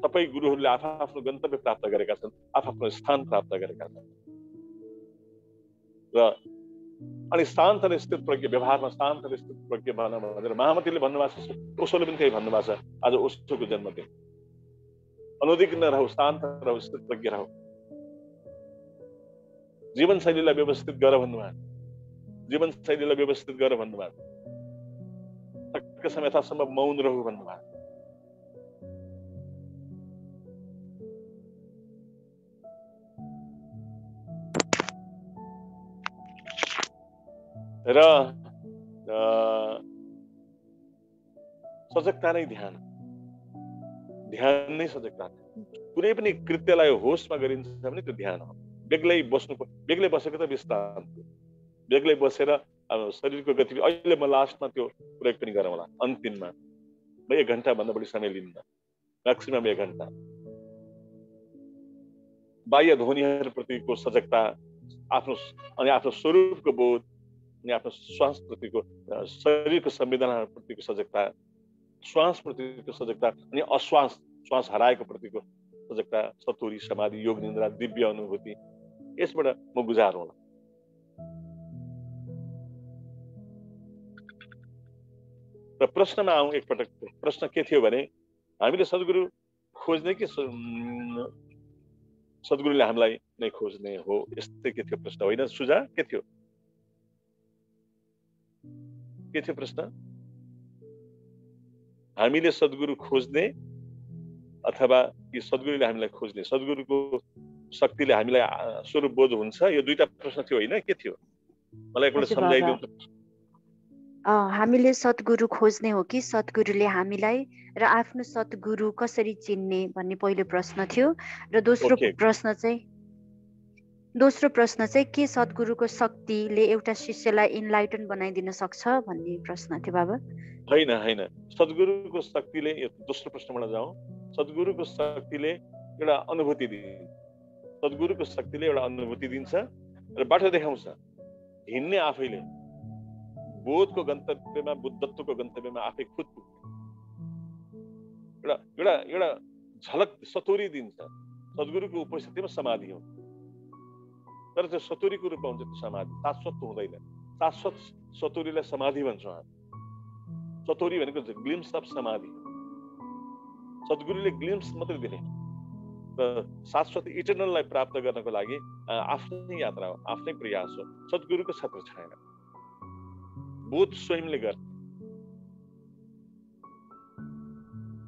E: सबै गुरुहरूले आफ्नो गन्तव्य प्राप्त गरेका छन्, आफ्नो स्थान प्राप्त गरेका छन्। र अनि शान्त र स्थित प्रज्ञ, व्यवहारमा शान्त र स्थित प्रज्ञ बन भनेर महामतीले भन्नुभएको छ। ओशोले पनि त्यही भन्नुभएको छ। आज ओशोको जन्मदिन। अनुदिग्न रहौ, शान्त रहौ, स्थित प्रज्ञ रहौ। जीवनशैलीलाई व्यवस्थित गर भन्नुभएको। जीवनशैलीलाई व्यवस्थित गर भन्नुभएको। सक्य समय यथासम्म मौन रहु भन्नुभएको। र सजगता नै ध्यान। ध्यान नै सजगता। कुनै पनि कृत्यलाई होसमा गरिन्छ भने त्यो ध्यान हो। बेग्लै बसेको त विश्राम। बेग्लै बसेर शरीरको गतिविधि। अहिले म लास्टमा त्यो प्रयोग पनि गरौँला। अन्तिममा म 1 घण्टाभन्दा बढी समय लिन्न, म्याक्सिमम 1 घण्टा। बाह्य ध्वनिहरूप्रतिको सजगता, आफ्नो स्वरूपको बोध, अनि आफ्नो श्वासप्रतिको, शरीरको संवेदनाप्रतिको सजगता, श्वासप्रतिको सजगता, अनि श्वास हराएको प्रतिको सजगता, सतुरी, समाधि, योग निन्द्रा, दिव्य अनुभूति। यसबाट म गुजारौँला। र प्रश्नमा आउँ एकपटक। प्रश्न के थियो भने हामीले सद्गुरु खोज्ने कि सद्गुरुले हामीलाई नै खोज्ने हो? यस्तै के थियो प्रश्न, होइन सुझा? के थियो प्रश्न? हामीले सद्गुरु खोज्ने अथवा कि सद्गुरुले हामीलाई खोज्ने? सद्गुरुको शक्तिले हामीलाई स्वरूप बोध हुन्छ? यो दुईटा प्रश्न थियो, होइन? के थियो मलाई एकपल्ट सम्झाइदिनु त।
B: हामीले सद्गुरु खोज्ने हो कि सद्गुरुले हामीलाई, र आफ्नो सद्गुरु कसरी चिन्ने भन्ने पहिलो प्रश्न थियो। र दोस्रो प्रश्न चाहिँ के सद्गुरुको शक्तिले एउटा शिष्यलाई इनलाइटन बनाइदिन सक्छ भन्ने प्रश्न थियो बाबा।
E: होइन, सद्गुरुको शक्तिले, दोस्रो प्रश्नबाट जाउँ। सद्गुरुको शक्तिले एउटा अनुभूति दिन्छ। सद्गुरुको शक्तिले एउटा अनुभूति दिन्छ र बाटो देखाउँछ। हिँड्ने आफैले बोधको गन्तव्यमा, बुद्धत्वको गन्तव्यमा आफै खुद एउटा झलक, सतुरी दिन्छ। सद्गुरुको उपस्थितिमा समाधि हो, तर त्यो सतुरीको रूपमा हुन्छ। त्यो समाधि शाश्वत हुँदैन। शाश्वत सतुरीलाई समाधि भन्छौँ हामी। सतुरी भनेको ग्लिम्स अफ समाधि। सद्गुरुले ग्लिम्स मात्रै दिने र शाश्वत इटर्नललाई प्राप्त गर्नको लागि आफ्नै यात्रा हो, आफ्नै प्रयास हो। सद्गुरुको छत्र छैन। बोध स्वयंले गर्छ।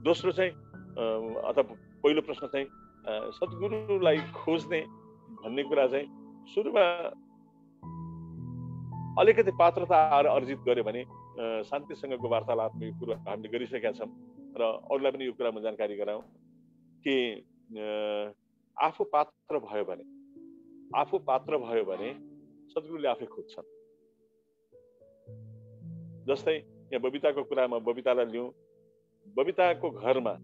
E: दोस्रो चाहिँ अथवा पहिलो प्रश्न चाहिँ सद्गुरुलाई खोज्ने भन्ने कुरा चाहिँ सुरुमा अलिकति पात्रता अर्जित गर्यो भने शान्तिसँगको वार्तालापको कुरो हामीले गरिसकेका छौँ र अरूलाई पनि यो कुरामा जानकारी गराउँ कि आफू पात्र भयो भने सद्गुरुले आफै खोज्छन्। जस्तै यहाँ बबिताको कुरामा बबितालाई लिउँ, बबिताको घरमा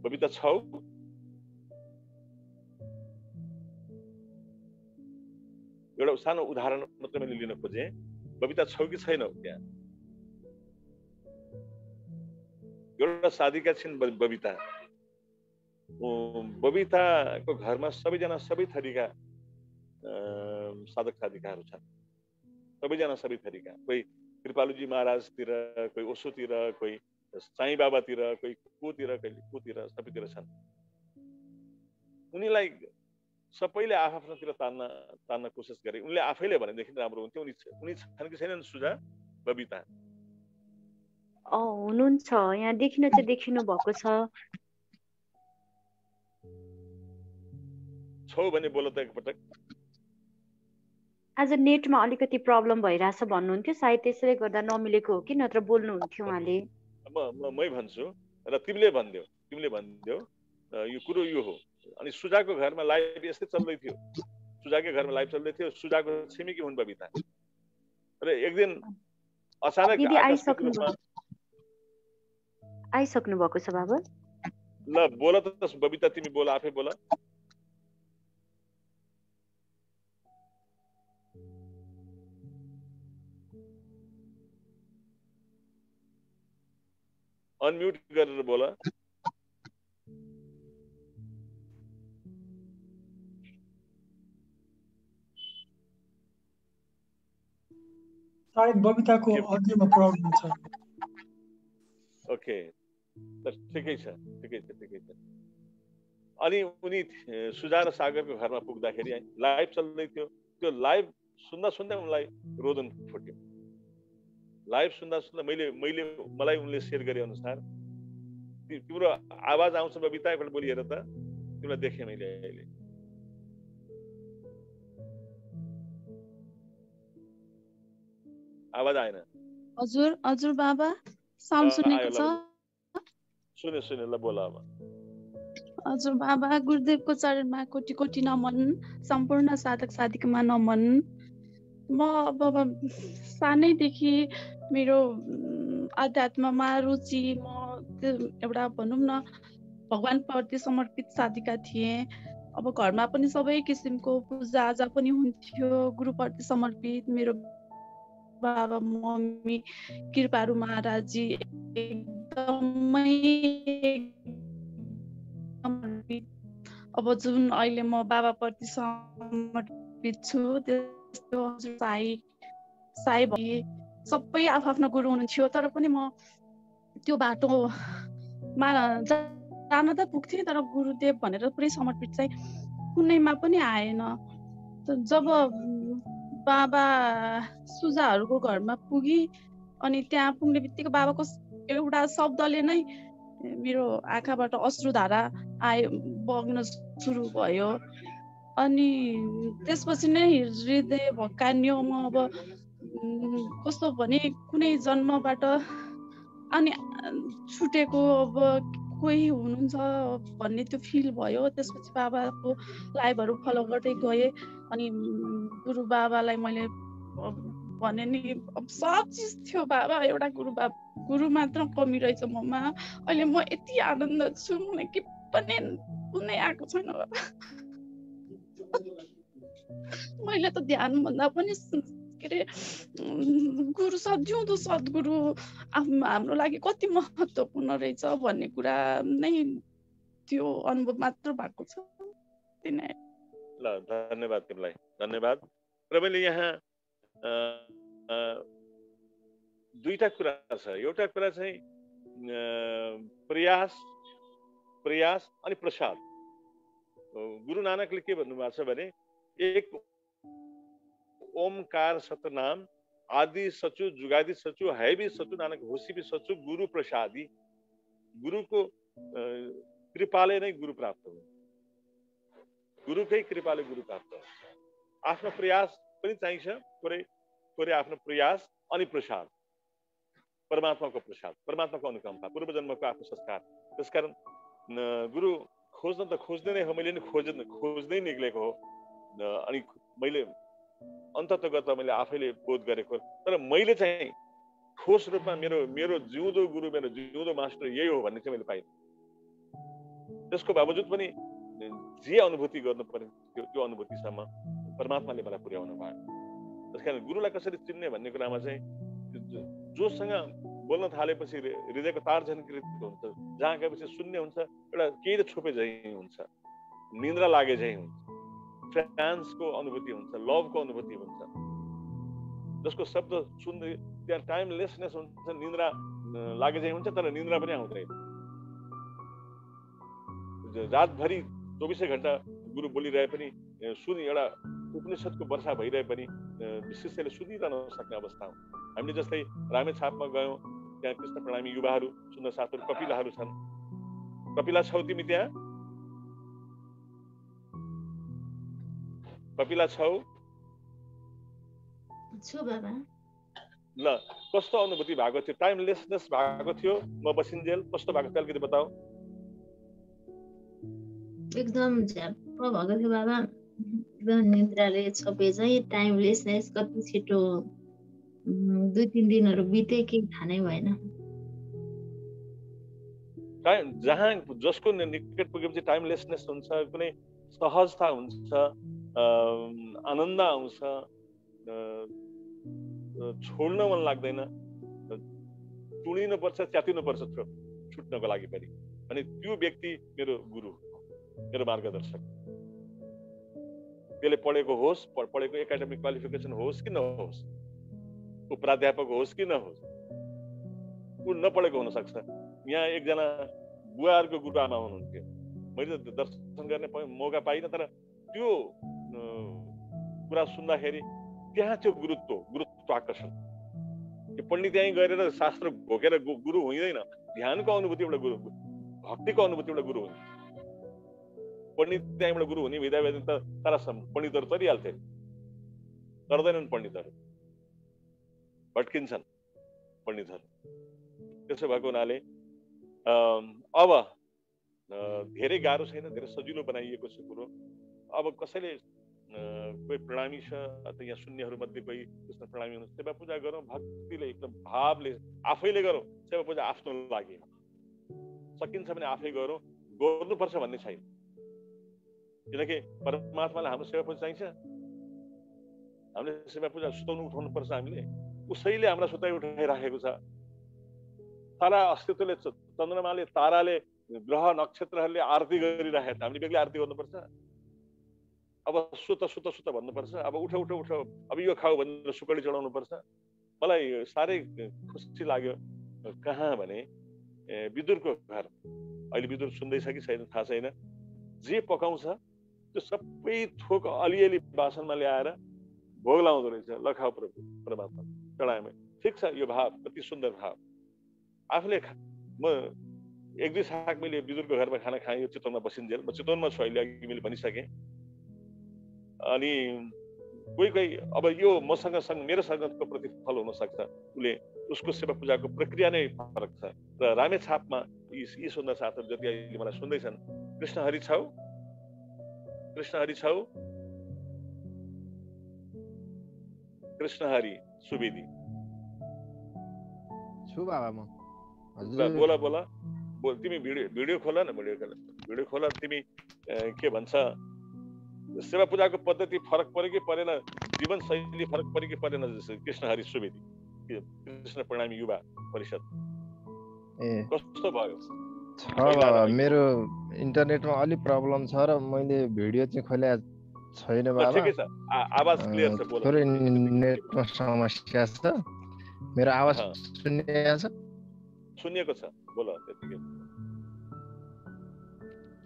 E: बबिता छौ? एउटा सानो उदाहरण मात्रै मैले लिन खोजेँ। बबिता छौ कि छैनौ? त्यहाँ एउटा साधिका छिन् बबिता। बबिताको घरमा सबैजना सबै थरीका साधक साधिकाहरू छन्, सबैजना सबै थरीका। कोही कृपालुजी महाराजतिर, कोही ओशोतिर, कोही साई बाबातिर, कोही कोतिर, कहिले कोतिर, सबैतिर छन्। उनीलाई सबैले आफ्नोतिर तान्न कोसिस गरे। उनले आफैले भनेदेखि राम्रो हुन्थ्यो। उनी छन् कि छैनन् सुजा बबिता?
B: हुनुहुन्छ, यहाँ देखिनु भएको छ।
E: छौ भने बोल त एकपटक।
B: आज नेटमा अलिकति प्रब्लम भइरहेछ भन्नुहुन्थ्यो, सायद त्यसैले गर्दा नमिलेको हो कि, नत्र बोल्नुहुन्थ्यो उहाँले।
E: मै भन्छु र तिमीले भनिदेऊ यो कुरो यो हो। अनि सुजाको घरमा लाइभ यस्तै चल्दै थियो, सुजाकै घरमा लाइभ चल्दै थियो। सुजाको छिमेकी हुन् बबिता। र एक दिन अचानक
B: आइसक्नु भएको छ बाबा।
E: ल बोल त बबिता, तिमी बोल, आफै बोल। अनम्युट गरेर बोल।
H: सायद बबिताको अडियोमा प्रब्लम छ।
E: ओके, ठिकै छ। अनि उनी सुजा र सागरको घरमा पुग्दाखेरि लाइभ चल्दै थियो। त्यो लाइभ सुन्दा उनलाई रोदन फुट्यो। लाइभ सुन्दा मलाई उनले सेयर गरे अनुसार तिम्रो आवाज आउँछ बबिता, एकपल्ट बोलिहेर त। तिमीलाई देखेँ मैले अहिले। आवाज आएन।
I: हजुर बाबा, साउन्ड सुनेको छ?
E: सुने ल बोल अब।
I: हजुर बाबा, गुरुदेवको चरणमा कोटि कोटि नमन, सम्पूर्ण साधक साधिकामा नमन। म अब सानैदेखि मेरो आध्यात्ममा रुचि, म एउटा भनौँ न भगवानप्रति समर्पित साधिका थिएँ। अब घरमा पनि सबै किसिमको पूजा आजा पनि हुन्थ्यो, गुरुप्रति समर्पित। मेरो बाबा मम्मी कृपालु महाराजजी एकदमै समर्पित। अब जुन अहिले म बाबाप्रति समर्पित छु, त्यस्तो साई भए सबै आफ्नो गुरु हुनुहुन्थ्यो। तर पनि म त्यो बाटोमा जान त पुग्थेँ, तर गुरुदेव भनेर पुरै समर्पित चाहिँ कुनैमा पनि आएन। जब बाबा सुजाहरूको घरमा पुगी अनि त्यहाँ पुग्ने बित्तिकै बाबाको एउटा शब्दले नै मेरो आँखाबाट अश्रुधारा बग्न सुरु भयो। अनि त्यसपछि नै हृदय भक्कान्यो। म अब कस्तो भने कुनै जन्मबाट अनि छुटेको अब कोही हुनुहुन्छ भन्ने त्यो फिल भयो। त्यसपछि बाबाको लाइभहरू फलो गर्दै गएँ। अनि गुरु बाबालाई मैले भने नि अब सब चिज थियो बाबा, एउटा गुरु मात्र कमी रहेछ ममा। अहिले म यति आनन्द छु, मलाई के पनि कुनै आएको छैन बाबा। मैले त ध्यान भन्दा पनि के अरे गुरु जिउँदो सद्गुरु हाम्रो लागि कति महत्त्वपूर्ण रहेछ भन्ने कुरा नै त्यो अनुभव मात्र भएको छ।
E: ल धन्यवाद तिमीलाई, धन्यवाद। र मैले यहाँ दुईटा कुरा छ। एउटा कुरा चाहिँ प्रयास अनि प्रसाद। गुरु नानकले के भन्नुभएको छ भने एक ओमकार सतनाम आदि सचु जुगादि सचु है भी सचु नानक होसी भी सचु गुरु प्रसादी। गुरुको कृपाले नै गुरु प्राप्त हुन्छ, गुरुकै कृपाले गुरु प्राप्त हुन्छ। आफ्नो प्रयास पनि चाहिन्छ, थोरै आफ्नो प्रयास अनि प्रसाद, परमात्माको प्रसाद, परमात्माको अनुकम्पा, पूर्व जन्मको आफ्नो संस्कार। त्यसकारण गुरु खोज्न त खोज्दै नै हो, मैले नि खोज्दै निक्लेको हो। अनि मैले अन्ततगत मैले आफैले बोध गरेको, तर मैले चाहिँ ठोस रूपमा मेरो जिउँदो गुरु, मेरो जिउँदो मास्टर यही हो भन्ने चाहिँ मैले पाइनँ। त्यसको बावजुद पनि जे अनुभूति गर्नु पर्यो त्यो अनुभूतिसम्म परमात्माले मलाई पुर्याउनु भयो। त्यसकारण गुरुलाई कसरी चिन्ने भन्ने कुरामा चाहिँ जोसँग बोल्न थालेपछि हृदयको तार झन्कृत हुन्छ, जहाँ गएपछि शून्य हुन्छ, एउटा केही त छोपे झै हुन्छ, निन्द्रा लागे झै हुन्छ, ट्रान्सको अनुभूति हुन्छ, लभको अनुभूति हुन्छ, जसको शब्द सुन्दै त्यहाँ टाइमलेसनेस हुन्छ, निन्द्रा लागे झै हुन्छ, तर निन्द्रा पनि आउँदैन। रातभरि 24 घण्टा गुरु बोलिरहे पनि एउटा उपनिषदको वर्षा भइरहे पनि शिष्यले सुनिरहन सक्ने अवस्था हो। हामीले जस्तै रामेछापमा गयौँ, त्यहाँ कृष्ण प्रणामी युवाहरू, सुन्दर साथहरू, कपिलाहरू छन्। कपिला छौ तिमी त्यहाँ? कपिला छौ? ल, कस्तो अनुभूति भएको थियो? टाइमलेसनेस भएको थियो म बसिन्जेल? कस्तो भएको थियो अलिकति बताऊ।
J: एकदम झ्याप्प भएको थियो बाबा, एकदम निद्राले छपे चाहिँ, टाइमलेसनेस कति छिटो 2-3 दिनहरू बिते केही थाहा नै भएन।
E: जहाँ जसको निकट पुगेपछि टाइमलेसनेस हुन्छ, कुनै सहजता हुन्छ, आनन्द आउँछ, छोड्न मन लाग्दैन, टुडिनुपर्छ, च्यातिनुपर्छ छुट्नको लागि पनि। अनि त्यो व्यक्ति मेरो गुरु, मेरो मार्गदर्शक। त्यसले पढेको होस्, पढेको एकाडेमिक क्वालिफिकेसन होस् कि नहोस्, ऊ प्राध्यापक होस् कि नहोस्, ऊ नपढेको हुनसक्छ। यहाँ एकजना बुवाहरूको गुरुआमा हुनुहुन्थ्यो, मैले दर्शन गर्ने मौका पाइनँ, तर त्यो कुरा सुन्दाखेरि त्यहाँ थियो गुरुत्व आकर्षण। त्यो पण्डित त्यहीँ गएर शास्त्र घोकेर गुरु हुँदैन, ध्यानको अनुभूति एउटा गुरु, भक्तिको अनुभूति एउटा गुरु हुन्छ। पण्डित त्यहीँबाट गुरु हुने विधा त तर पण्डितहरू तरिहाल्थे, गर्दैनन् पण्डितहरू, भट्किन्छन् पण्डितहरू। त्यसो भएको हुनाले अब धेरै गाह्रो छैन, धेरै सजिलो बनाइएको छ कुरो। अब कसैले कोही प्रणामी छ अथवा यहाँ शून्यहरू मध्ये कोही कृष्ण प्रणामी हुनुहुन्छ, सेवा पूजा गरौँ भक्तिले, एकदम भावले, आफैले गरौँ सेवा पूजा। आफ्नो लागि सकिन्छ भने आफै गरौँ, गर्नुपर्छ भन्ने छैन। किनकि परमात्मालाई हाम्रो सेवा पूजा चाहिन्छ, हामीले सेवा पूजा सुताउनु उठाउनु पर्छ। हामीले उसैले हामीलाई सुताइ उठाइराखेको छ। तारा अस्तित्वले, चन्द्रमाले, ताराले, ग्रह नक्षत्रहरूले आरती गरिराखेको छ, हामीले बेग्लै आरती गर्नुपर्छ? अब सुत सुत सुत भन्नुपर्छ? अब उठ उठ उठ, अब यो खाऊ भनेर सुकडी चढाउनु पर्छ? मलाई साह्रै खुसी लाग्यो। कहाँ भने विदुरको घर, अहिले विदुर सुन्दैछ कि छैन थाहा छैन, जे पकाउँछ त्यो सबै थोक अलिअलि बासनमा ल्याएर भोग लाउँदो रहेछ। ल खाऊ प्रभु, परमात्मा चढाएँ। ठिक छ, यो भाव कति सुन्दर भाव। आफूले म 1-2 साग मैले विदुरको घरमा खाना खाएँ, यो चितवनमा बसिन्जेल। म चितवनमा छु अहिले, अघि मैले भनिसकेँ। अनि कोही अब यो मसँग मेरो सङ्गतको प्रतिफल हुनसक्छ, उसको सेवा पूजाको प्रक्रिया नै फरक छ। र रामेछापमा यी सुन्दर साथहरू जति अहिले मलाई सुन्दैछन्, कृष्ण हरि छौ, कृष्ण हरि छौ, कृष्ण हरि सुवेदी
K: छु बाबा म।
E: बोला बोला बोल, तिमी भिडियो खोला न, भिडियो खोला। तिमी के भन्छ, सेवा पूजाको पद्धति फरक पर्यो कि परेन, जीवन शैली फरक पर्यो कि परेन? कृष्ण हरि सुवेदी, कृष्ण प्रणामी युवा परिषद कस्तो भयो?
K: छ बाबा, मेरो इन्टरनेटमा अलिक प्रब्लम छ र मैले भिडियो चाहिँ खोले छैन बाबा।
E: ठिकै छ, आवाज क्लियर छ, बोल।
K: थोरै नेटमा समस्या छ। मेरो आवाज सुनिएको छ?
E: सुनिएको छ, बोल त्यतिकै।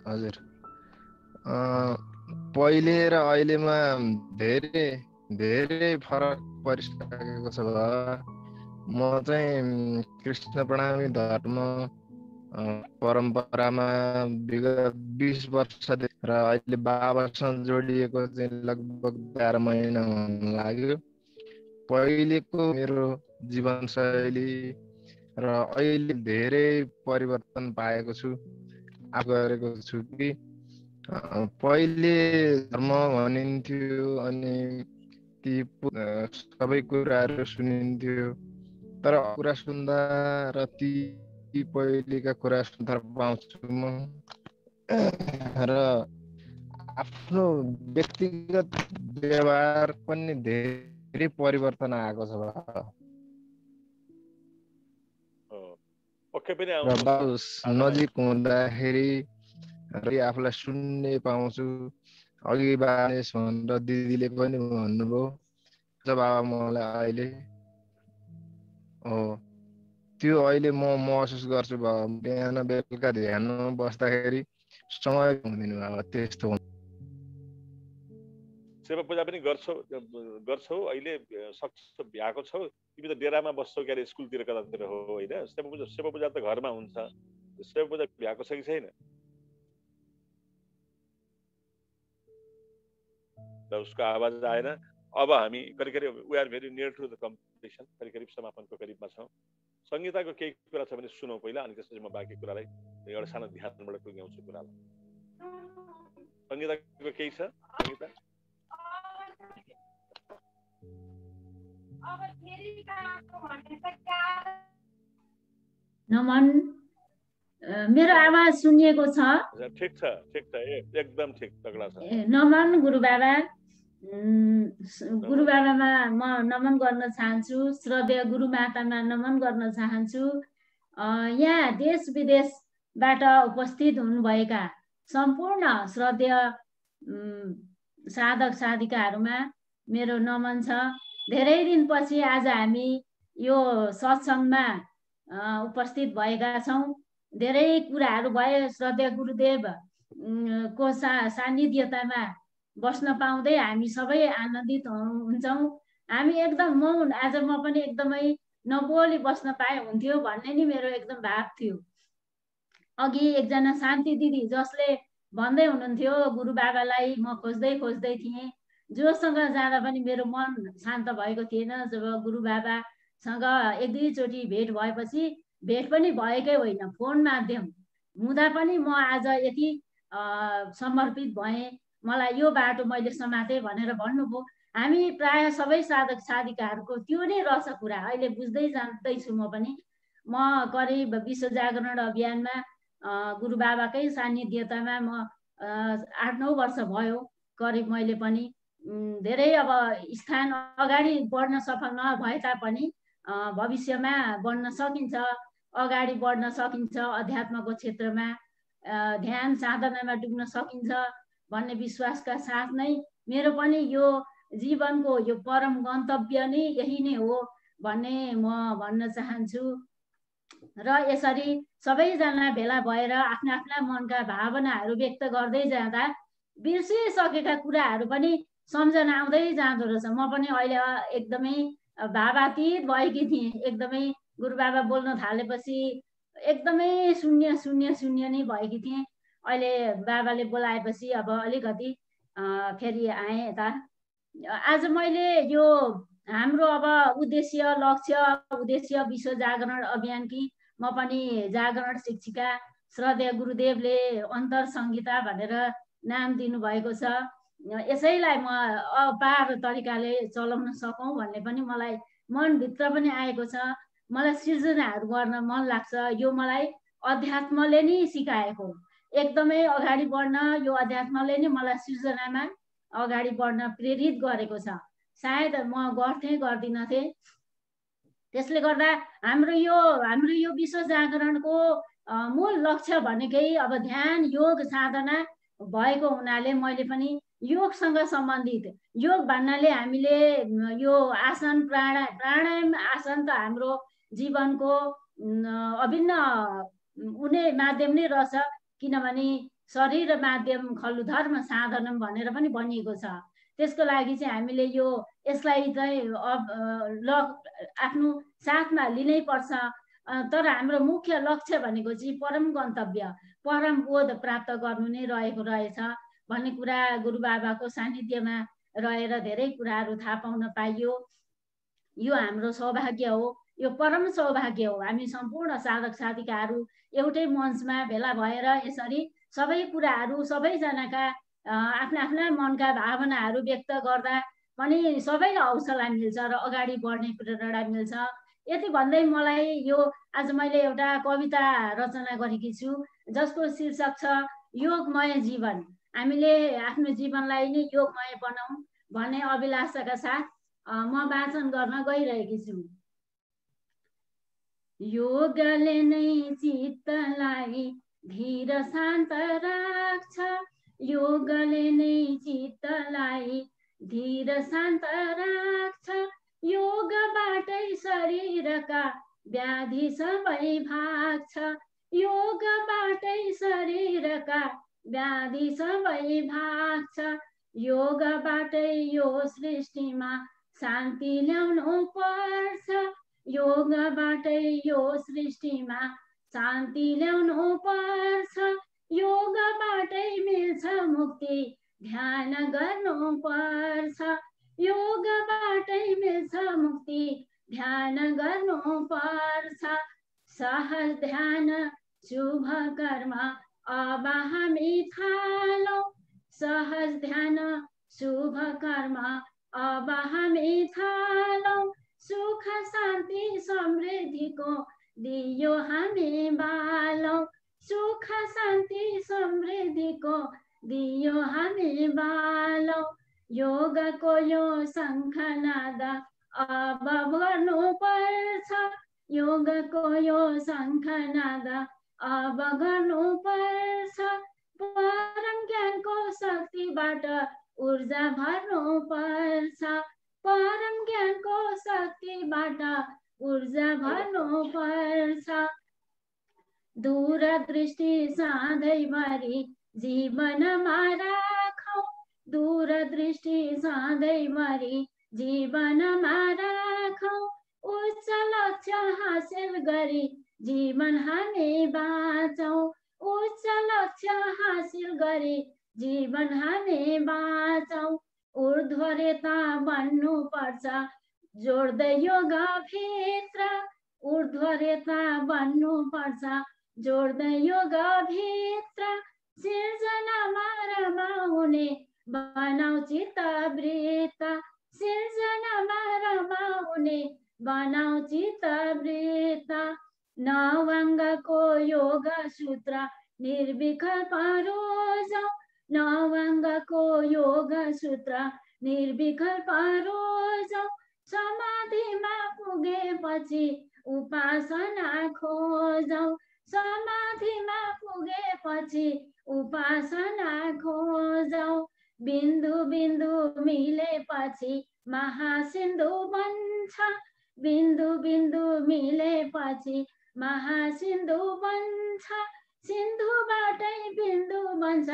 K: हजुर, पहिले र अहिलेमा धेरै फरक परिसकेको छ बाबा। म चाहिँ कृष्ण प्रणामी धर्म परम्परामा विगत 20 वर्षदेखि र अहिले बाबासँग जोडिएको चाहिँ लगभग 12 महिना हुन लाग्यो। पहिलेको मेरो जीवनशैली र अहिले धेरै परिवर्तन पाएको छु, गरेको छु कि पहिले धर्म भनिन्थ्यो अनि ती सबै कुराहरू सुनिन्थ्यो, तर कुरा सुन्दा र ती पहिलेका कुरा सुन्दा पाउँछु म र आफ्नो व्यक्तिगत व्यवहार पनि धेरै परिवर्तन आएको छ। नजिक हुँदाखेरि आफूलाई सुन्ने पाउँछु। अघि बानेश भनेर दिदीले पनि भन्नुभयो, बाबा मलाई अहिले हो त्यो अहिले म महसुस गर्छु। बिहान बेलुका ध्यानमा बस्दाखेरि समय हुँदैन बाबा, त्यस्तो
E: सेवा पूजा पनि गर्छौ अहिले सक्छ भ्याएको छौ। तिमी त डेरामा बस्छौ क्यारे, स्कुलतिर कतातिर हो होइन। सेवा पूजा त घरमा हुन्छ। सेवा पूजा भ्याएको छ कि छैन? र उसको आवाज आएन। अब हामी करिब we are very near to the completion, करिब समापनको करिबमा छौँ। संगीताको केही कुरा छ भने सुनौ पहिला, अनि त्यसपछि म बाँकी कुरालाई एउटा सानो ध्यानबाट टुङ्ग्याउँछु कुरालाई। संगीताको केही छ? संगीता
J: नमन, मेरो आवाज सुनिएको छ?
E: ठिक छ एकदम ठिक, तगडा छ।
J: नमन गुरु बाबा, गुरु बाबामा म नमन गर्न चाहन्छु। श्रद्धेय गुरु मातामा नमन गर्न चाहन्छु। यहाँ देश विदेशबाट उपस्थित हुनुभएका सम्पूर्ण श्रद्धेय साधक साधिकाहरूमा मेरो नमन छ। धेरै दिनपछि आज हामी यो सत्सङ्गमा उपस्थित भएका छौँ। धेरै कुराहरू भयो। श्रद्धेय गुरुदेव को सान्निध्यतामा बस्न पाउँदै हामी सबै आनन्दित हुन्छौँ। हामी एकदम मौन, आज म पनि एकदमै नबोली बस्न पाए हुन्थ्यो भन्ने नि मेरो एकदम भाव थियो। अघि एकजना शान्ति दिदी जसले भन्दै हुनुहुन्थ्यो गुरु बाबालाई म खोज्दै थिएँ, जोसँग जाँदा पनि मेरो मन शान्त भएको थिएन। जब गुरु बाबासँग एक दुईचोटि भेट भएपछि, भेट पनि भएकै होइन, फोन माध्यम हुँदा पनि म आज यति समर्पित भएँ, मलाई यो बाटो मैले समातेँ भनेर भन्नुभयो। हामी प्राय सबै साधक साधिकाहरूको त्यो नै रहेछ कुरा। अहिले बुझ्दै जाँदैछु म पनि। म करिब विश्व जागरण अभियानमा गुरु बाबाकै सान्निध्यतामा म 8-9 वर्ष भयो करिब। मैले पनि धेरै अब स्थान अगाडि बढ्न सफल नभए तापनि भविष्यमा बढ्न सकिन्छ, अगाडि बढ्न सकिन्छ, अध्यात्मको क्षेत्रमा ध्यान साधनामा डुब्न सकिन्छ भन्ने विश्वासका साथ नै मेरो पनि यो जीवनको यो परम गन्तव्य नै यही नै हो भन्ने म भन्न चाहन्छु। र यसरी सबैजना भेला भएर आफ्ना आफ्ना मनका भावनाहरू व्यक्त गर्दै जाँदा बिर्सिसकेका कुराहरू पनि सम्झना आउँदै जाँदो रहेछ। म पनि अहिले एकदमै भावातीत भएकी थिएँ। एकदमै गुरु बाबा बोल्न थालेपछि एकदमै शून्य नै भएकी थिएँ। अहिले बाबाले बोलाएपछि अब अलिकति फेरि आएँ यता। आज मैले यो हाम्रो अब उद्देश्य विश्व जागरण अभियानकी म पनि जागरण शिक्षिका। श्रद्धेय गुरुदेवले अन्तर संहिता भनेर नाम दिनुभएको छ। यसैलाई म अपार तरिकाले चलाउन सकौँ भन्ने पनि मलाई मनभित्र पनि आएको छ। मलाई सृजनाहरू गर्न मन लाग्छ। यो मलाई अध्यात्मले नै सिकाएको। एकदमै अगाडि बढ्न यो अध्यात्मले नै मलाई सृजनामा अगाडि बढ्न प्रेरित गरेको छ। सायद म गर्दिनथे। त्यसले गर्दा हाम्रो यो विश्व जागरणको मूल लक्ष्य भनेकै अब ध्यान योग साधना भएको हुनाले मैले पनि योगसँग सम्बन्धित, योग भन्नाले हामीले यो आसन प्राणायाम आसन त हाम्रो जीवनको अभिन्न हुने माध्यम नै रहेछ। किनभने शरीर माध्यम खलु धर्म साधनम भनेर पनि भनिएको छ। त्यसको लागि चाहिँ हामीले यसलाई चाहिँ आफ्नो साथमा लिनै पर्छ। तर हाम्रो मुख्य लक्ष्य भनेको चाहिँ परम गन्तव्य परम बोध प्राप्त गर्नु नै रहेको रहेछ भन्ने कुरा गुरुबाबाको सान्निध्यमा रहेर धेरै कुराहरू थाहा पाउन पाइयो। यो हाम्रो सौभाग्य हो, यो परम सौभाग्य हो। हामी सम्पूर्ण साधक साधिकाहरू एउटै मञ्चमा भेला भएर यसरी सबै कुराहरू सबैजनाका आफ्ना आफ्ना मनका भावनाहरू व्यक्त गर्दा पनि सबैलाई हौसला मिल्छ र अगाडि बढ्ने प्रेरणा मिल्छ। यति भन्दै मलाई यो आज मैले एउटा कविता रचना गरेकी छु जसको शीर्षक छ योगमय जीवन। हामीले आफ्नो जीवनलाई नै योगमय बनाऊ भन्ने अभिलाषाका साथ म वाचन गर्न गइरहेकी छु। योगले नै चित्तलाई धीर शान्त राख्छ, योगले नै चित्तलाई धीर शान्त राख्छ, योगबाटै शरीरका व्याधि सबै भाग्छ, योगबाटै शरीरका व्याधि सबै भाग्छ, योगबाटै यो सृष्टिमा शान्ति ल्याउनु पर्छ, योगबाटै यो सृष्टिमा शान्ति ल्याउनु पर्छ, योगबाटै मिल्छ मुक्ति ध्यान गर्नु पर्छ, योगबाटै मिल्छ मुक्ति ध्यान गर्नु पर्छ, सहज ध्यान शुभ कर्म अब हामी थालौँ, सहज ध्यान शुभ कर्म अब हामी थालौँ, सुख शान्ति समृद्धिको दियो हामी बालौँ, सुख शान्ति समृद्धिको दियो हामी बालौँ, योगको यो शङ्खनाद अब गर्नु पर्छ, योगको यो शङ्खनाद अब गर्नु पर्छ, परम ज्ञानको शक्तिबाट ऊर्जा भर्नु पर्छ, परम ज्ञानको शक्तिबाट ऊर्जा भर्नु पर्छ, दूरदृष्टि सधैँभरि जीवनमा राखौँ, दूरदृष्टि सधैँभरि जीवनमा राखौँ, उच्च लक्ष्य हासिल गरी जीवन हामी बाँचौँ, उच्च लक्ष्य हासिल गरी जीवन हामी बाँचौँ, ऊर्ध्वरेता बन्नु पर्छ जोड्दै योग भित्र, ऊर्ध्वरेता बन्नु पर्छ जोड्दै योग भित्र, सिर्जनामा रमाउने बनाऊ चित्त वृत्त, सिर्जनामा रमाउने बनाऊ चित्त वृत्त, नवाङ्गको योग सूत्र निर्विकल्प रोजौँ, नवाङ्गको योग सूत्र निर्विकल्प रोजौँ, समाधिमा पुगेपछि उपासना खोजौँ, समाधिमा पुगेपछि उपासना खोजौँ, बिन्दु बिन्दु मिलेपछि महासिन्धु बन्छ, बिन्दु बिन्दु मिलेपछि महासिन्धु बन्छ, सिन्धुबाटै बिन्दु बन्छ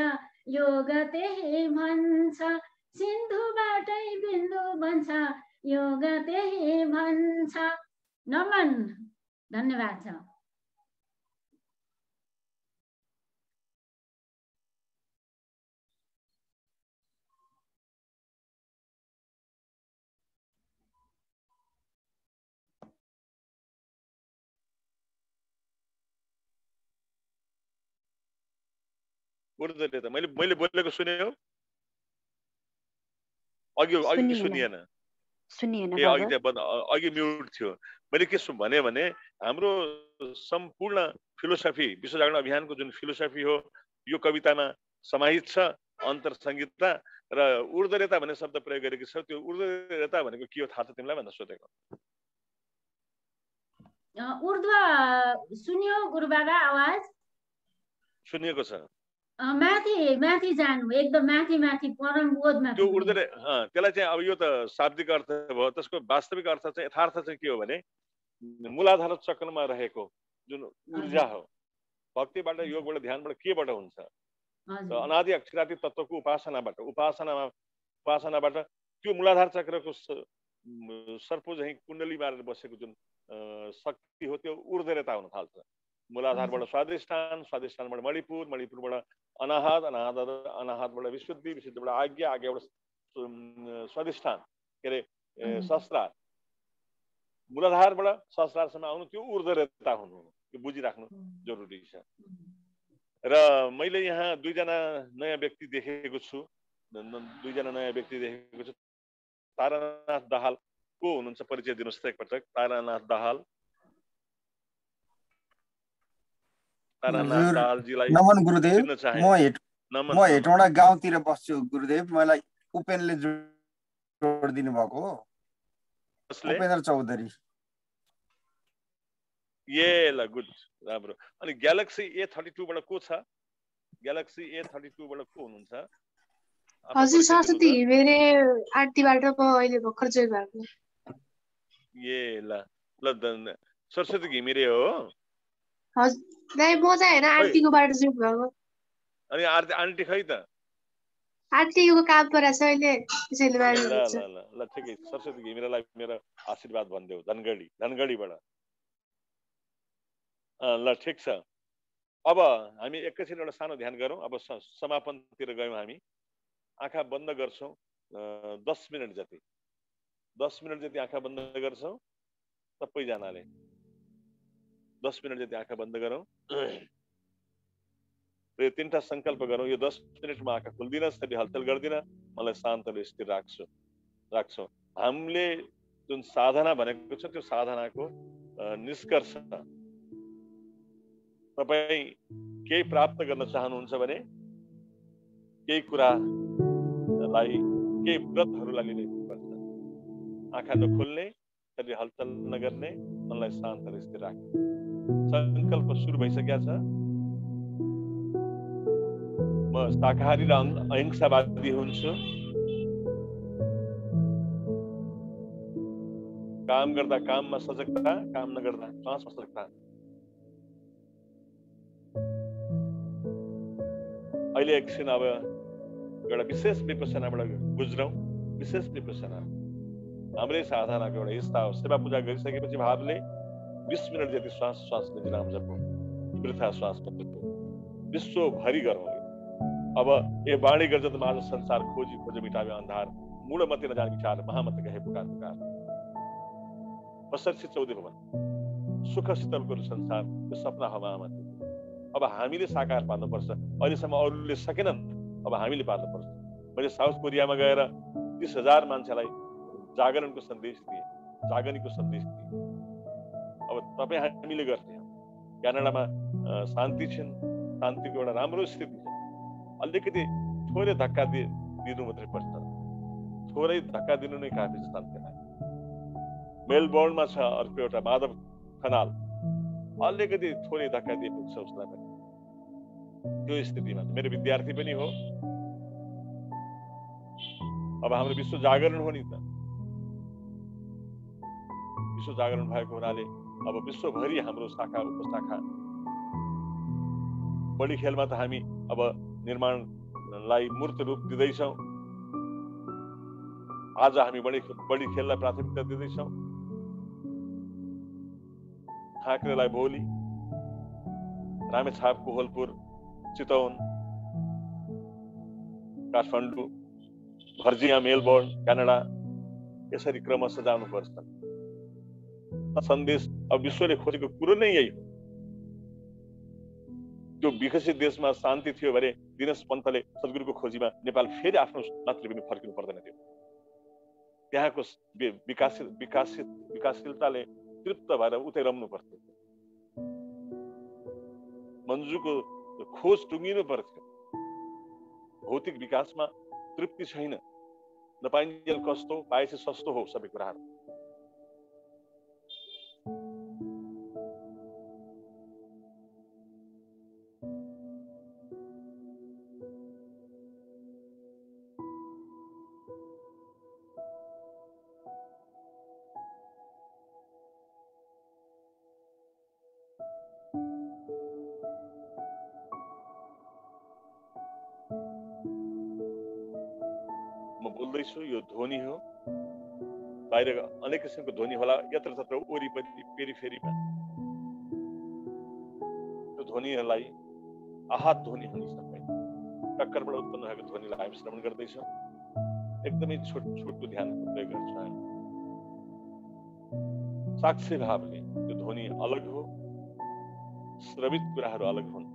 J: योग त्यही भन्छ, सिन्धुबाटै बिन्दु बन्छ योग त्यही भन्छ। नमन, धन्यवाद छ।
E: ऊर्ध्वरेता मैले बोलेको सुन्यो? अघि सुनिएन? अघि म्युट थियो। मैले के भने हाम्रो सम्पूर्ण फिलोसफी विश्व जागरण अभियानको जुन फिलोसफी हो यो कवितामा समाहित छ, अन्तर संहिता र ऊर्ध्वरेता भन्ने शब्द प्रयोग गरेको छ। त्यो ऊर्ध्वरेता भनेको के हो थाहा छ तिमीलाई भनेर सोधेको।
J: ऊर्ध्व सुन्यो गुरुबाबा आवाज?
E: सुनिएको छ।
J: माथि माथि जानु, एकदम माथि माथि परम बोधमा।
E: त्यो ऊर्ध्व त्यसलाई चाहिँ अब यो त शाब्दिक अर्थ भयो, त्यसको वास्तविक अर्थ चाहिँ यथार्थ चाहिँ के हो भने मूलाधार चक्रमा रहेको जुन ऊर्जा हो, भक्तिबाट योगबाट ध्यानबाट केबाट हुन्छ? अनादि अक्षरादि तत्त्वको उपासनाबाट त्यो मूलाधार चक्रको सर्पो झैँ कुण्डली मारेर बसेको जुन शक्ति हो त्यो ऊर्ध्वरेता हुन थाल्छ। मूलाधारबाट स्वाधिष्ठान, स्वाधिष्ठानबाट मणिपुर, मणिपुरबाट अनाहत, अनाहतबाट विशुद्धि, विशुद्धिबाट आज्ञा, आज्ञाबाट स्वाधिष्ठान के अरे सहस्रार, मूलाधारबाट सहस्रारसम्म आउनु त्यो ऊर्ध्वरेता हुनु, त्यो बुझिराख्नु जरुरी छ। र मैले यहाँ दुईजना नयाँ व्यक्ति देखेको छु, तारानाथ दाहाल को हुनुहुन्छ परिचय दिनुहोस् त एकपटक। तारानाथ दाहाल, तारानाथ दाहालजीलाई
L: नमन गुरुदेव। म हेटौँडा गाउँतिर बस्छु गुरुदेव। मलाई उपेनले जोडिदिनु भएको हो, उपेन्द्र चौधरी।
E: ए ल गुड, राम्रो। अनि ग्यालेक्सी A32 बाट को छ? ग्यालेक्सी A32 बाट को हुनुहुन्छ?
M: हजुर सरस्वती घिमिरे आरटीबाट म अहिले भर्खर जोइन भएको।
E: ए ल ल सरस्वती घिमिरे हो?
M: हजुर नै, म चाहिँ हैन आन्टीको बाट जोइन भएको।
E: अनि आन्टी खै त?
M: आन्टीको काम परेछ अहिले, त्यसैले बाहिर हुनुहुन्छ।
E: ल ल ल ठिकै। सरस्वती घिमिरेलाई मेरो आशीर्वाद भन्देऊ धनगढीबाट। ल ठिक छ। अब हामी एकैछिन एउटा सानो ध्यान गरौँ। अब समापनतिर गयौँ हामी। आँखा बन्द गर्छौँ 10 मिनट जति। 10 मिनट जति आँखा बन्द गर्छौँ सबैजनाले। 10 मिनट जति आँखा बन्द गरौँ र यो 3टा संकल्प गरौँ। यो 10 मिनटमा आँखा खोल्दिन, शरीर हलचल गर्दिन, मलाई शान्त र स्थिर राख्छौँ। हामीले जुन साधना भनेको छ त्यो साधनाको निष्कर्ष तपाईँ केही प्राप्त गर्न चाहनुहुन्छ भने केही कुरालाई, केही व्रतहरूलाई लिनुपर्छ। आँखा नखोल्ने, शरीर हलचल नगर्ने, मनलाई शान्त र स्थिर राख्ने। संकल्प सुरु भइसकेको छ। म शाकाहारी र अहिंसावादी हुन्छु। काम गर्दा काममा सजगता, काम नगर्दा श्वासमा सजगता। अहिले एकछिन अब एउटा विशेष विपसनाबाट गुज्रौँ। विशेष विपसना हाम्रै साधनाको एउटा हिस्सा हो। सेवा पूजा गरिसकेपछि भावले 20 मिनट जति श्वास विराम जपौँ, वृथा श्वास बन्दको विश्वभरि गरौँ। अब ये वाणी गर्जत माझ संसार खोजी खोज मिटावे अंधार, मूड मते न जान विचार, महामत कहे पुकार पुकार। बसर्सी 14 भवन सुख शीतल गुरु संसार, यो सपना हो महामत। अब हामीले साकार पार्नुपर्छ। अहिलेसम्म अरूले सकेनन्, अब हामीले पार्नुपर्छ। मैले साउथ कोरियामा गएर 30,000 मान्छेलाई जागरणको सन्देश दिए, जागरणको सन्देश दिए। अब तपाईँ हामीले गर्ने। क्यानाडामा शान्ति छिन्, शान्तिको एउटा राम्रो स्थिति छ। अलिकति थोरै धक्का दिनु मात्रै पर्छ। थोरै धक्का दिनु नै काफी छ शान्तिलाई। मेलबोर्नमा छ अर्को एउटा माधव खनाल, अलिकति थोरै धक्का दिए पुग्छ उसलाई पनि। त्यो स्थितिमा मेरो विद्यार्थी पनि हो। अब हाम्रो विश्व जागरण हो नि त। विश्व जागरण भएको हुनाले अब विश्वभरि हाम्रो शाखा उपशाखा। बढी खेलमा त हामी अब निर्माणलाई मूर्त रूप दिँदैछौँ। आज हामी बढी खेललाई प्राथमिकता दिँदैछौँ। ठाकरेलाई भोलि, रामेछाप, कोहलपुर, चितवन, काठमाडौँ, भर्जिया, मेलबोर्न, क्यानाडा, यसरी क्रमशः जानुपर्छ। सन्देश अब विश्वले खोजेको कुरो नै यही हो। त्यो विकसित देशमा शान्ति थियो भने दिनेश पन्तले सद्गुरुको खोजीमा नेपाल फेरि आफ्नो मातृभूमि फर्किनु पर्दैन थियो। त्यहाँको विकासशीलताले तृप्त भएर उतै रम्नु पर्थ्यो। मन्जुको खोज टुङ्गिनु पर्थ्यो। भौतिक विकासमा तृप्ति छैन। नपाइन्जेल कस्तो, पाएपछि सस्तो हो सबै कुराहरू। यो ध्वनि हो, बाहिर अनेक किसिमको ध्वनि होला यत्रतत्र वरिपरि पेरिफेरीमा। त्यो ध्वनिहरूलाई आहत ध्वनि भनिन्छ। टक्करबाट उत्पन्न भएको ध्वनिलाई हामी श्रवण गर्दैछौँ। एकदमै छोटो ध्यानको प्रयोग गर्छौँ हामी। साक्षी भावले त्यो ध्वनि अलग हो, श्रवित कुराहरू अलग हुन्,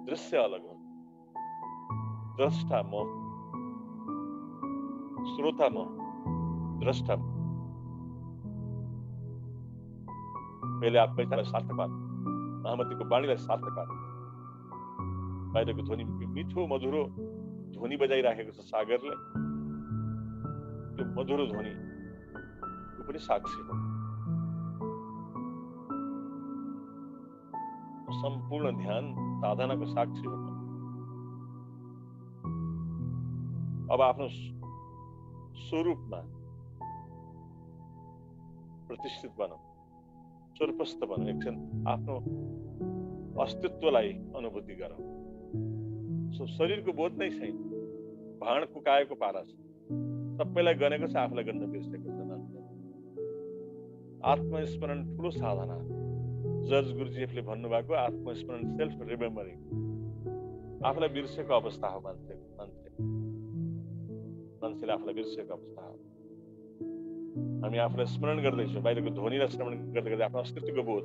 E: दृश्य अलग हुन्। द्रष्टा म, श्रोता म, द्रष्टा म। पहिले आत्मैतालाई सार्थक पार्नु, महामतीको वाणीलाई सार्थक पार्नु। बाहिरको ध्वनि मिठो मधुरो ध्वनि बजाइराखेको छ सागरले। त्यो मधुरो ध्वनि त्यो पनि साक्षी हो। सम्पूर्ण ध्यान साधनाको साक्षी हो। अब आफ्नो स्वरूपमा प्रतिष्ठित बनौँ, स्वरूपस्थ बनौँ। एकछिन आफ्नो अस्तित्वलाई अनुभूति गरौँ। शरीरको बोध नै छैन, भाँड कुकाएको पारा छ। सबैलाई गनेको छ, आफूलाई गर्न बिर्सेको छ। आत्मस्मरण ठुलो साधना। जर्ज गुरुजीले भन्नुभएको आत्मस्मरण सेल्फ रिमेम्बरिङ। आफूलाई बिर्सेको अवस्था हो मान्छेले आफूलाई बिर्सेको अवस्था हो। हामी आफूलाई स्मरण गर्दैछौँ, बाहिरको ध्वनिलाई स्मरण गर्दै गर्दै आफ्नो अस्तित्वको बोध,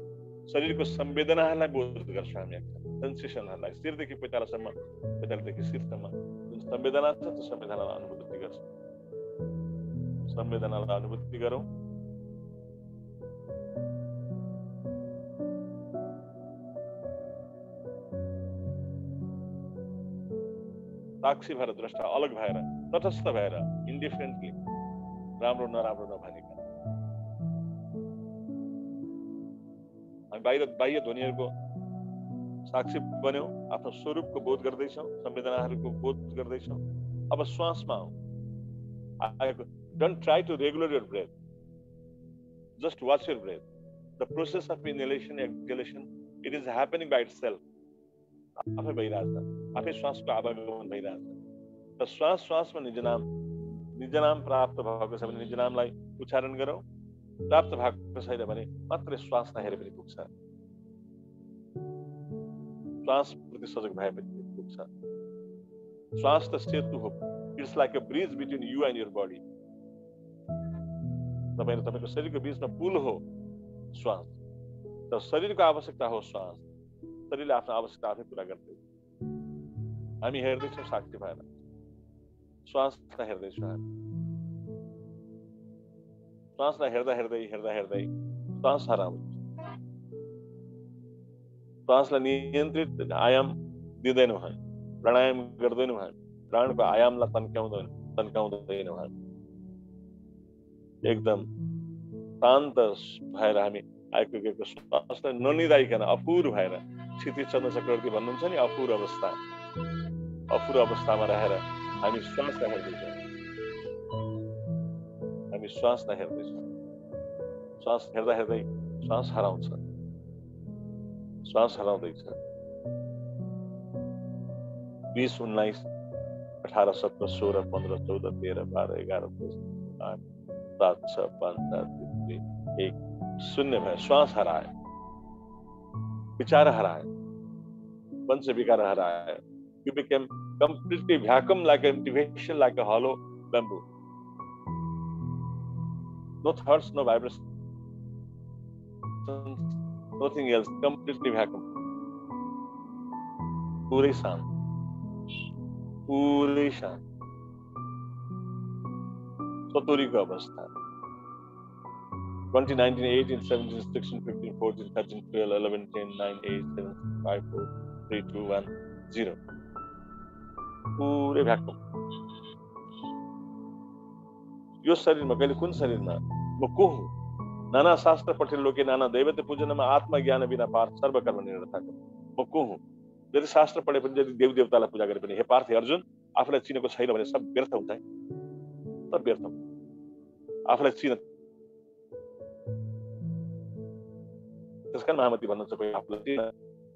E: शरीरको संवेदनाहरूलाई बोध गर्छौँ। हामी सेन्सेसनहरूलाई शिरदेखि पैतालासम्म, पैतालादेखि शिरसम्म जुन संवेदना छ त्यो संवेदनालाई अनुभूति गर्छौँ। संवेदनालाई अनुभूति गरौँ। साक्षी भएर, द्रष्टा अलग भएर, तटस्थ भएर, इन्डिफरेन्टली, राम्रो नराम्रो नभनिकन हामी बाह्य ध्वनिहरूको साक्षी बन्यौँ। आफ्नो स्वरूपको बोध गर्दैछौँ, संवेदनाहरूको बोध गर्दैछौँ। अब श्वासमा आउँ। Don't try to regulate your breath. Just watch your breath. The process of inhalation, exhalation, it is happening by itself. आफै भइरहेछ, आफै श्वासको आवागमन भइरहेछ। र श्वासमा निज नाम प्राप्त भएको छ भने निज नामलाई उच्चारण गरौँ। प्राप्त भएको छैन भने मात्रै श्वासलाई हेरे पनि पुग्छ। श्वास प्रति सजग भएपछि पुग्छ। श्वास त सेतु हो। It's like a bridge between you and your body. तपाईँको शरीरको बीचमा पुल हो श्वास। त शरीरको आवश्यकता हो श्वास। शरीरले आफ्नो आवश्यकता आफै पुरा गर्दै। हामी हेर्दैछौँ साक्षी भएर, श्वासलाई हेर्दैछौँ हामी। श्वासलाई हेर्दा हेर्दै श्वास हराउँछ। श्वासलाई नियन्त्रित आयाम दिँदैनौँ हामी, प्राणायाम गर्दैनौँ हामी, प्राणको आयामलाई तन्काउँदैनौँ हामी। एकदम शान्त भएर हामी आएको गएको श्वासलाई ननिदाइकन अपुर भएर, क्षितिज चन्द्र चक्रवर्ती भन्नुहुन्छ नि अपुर अवस्थामा रहेर हामी श्वासलाई हेर्दैछौँ। हामी श्वासलाई हेर्दैछौँ। श्वास हेर्दा हेर्दै श्वास हराउँछ, श्वास हराउँदैछ। 20, 19, 18, 17, 16, 15, 14, 13, 12, 11, 8, 7, 6, 5, 4, 3, 2, 1 शून्य भयो। श्वास हराए, विचार हराए, पंच विकार हराए। You became completely vacuum, like an empty vessel, like a hollow bamboo. No thoughts, no vibrations, nothing else. Completely vacuum. पूरे शांत, पूरे शांत। सतोरी को अवस्था। 20, 19, 18, 17, 16, 15, 14, 13, 12, 11, 10, 9, 8, 7, 5, 4, 3, 2, 1, 0. पूरे भ्याकुम। यो शरीरमा कहिले कुन शरीरमा म को हुँ? नाना शास्त्र पठित लोके नाना दैवते पूजनमा आत्मज्ञान बिना पार्थ सर्वकर्म निरर्थक। म को हुँ? यदि शास्त्र पढे पनि, यदि देव देवतालाई पूजा गरे पनि, हे पार्थ हे अर्जुन, आफूलाई चिनेको छैन भने सब व्यर्थ हुन्छ है। सब व्यर्थ हुन्छ। आफूलाई चिन। त्यसकारण महामती भन्नुहुन्छ आफूलाई चिन।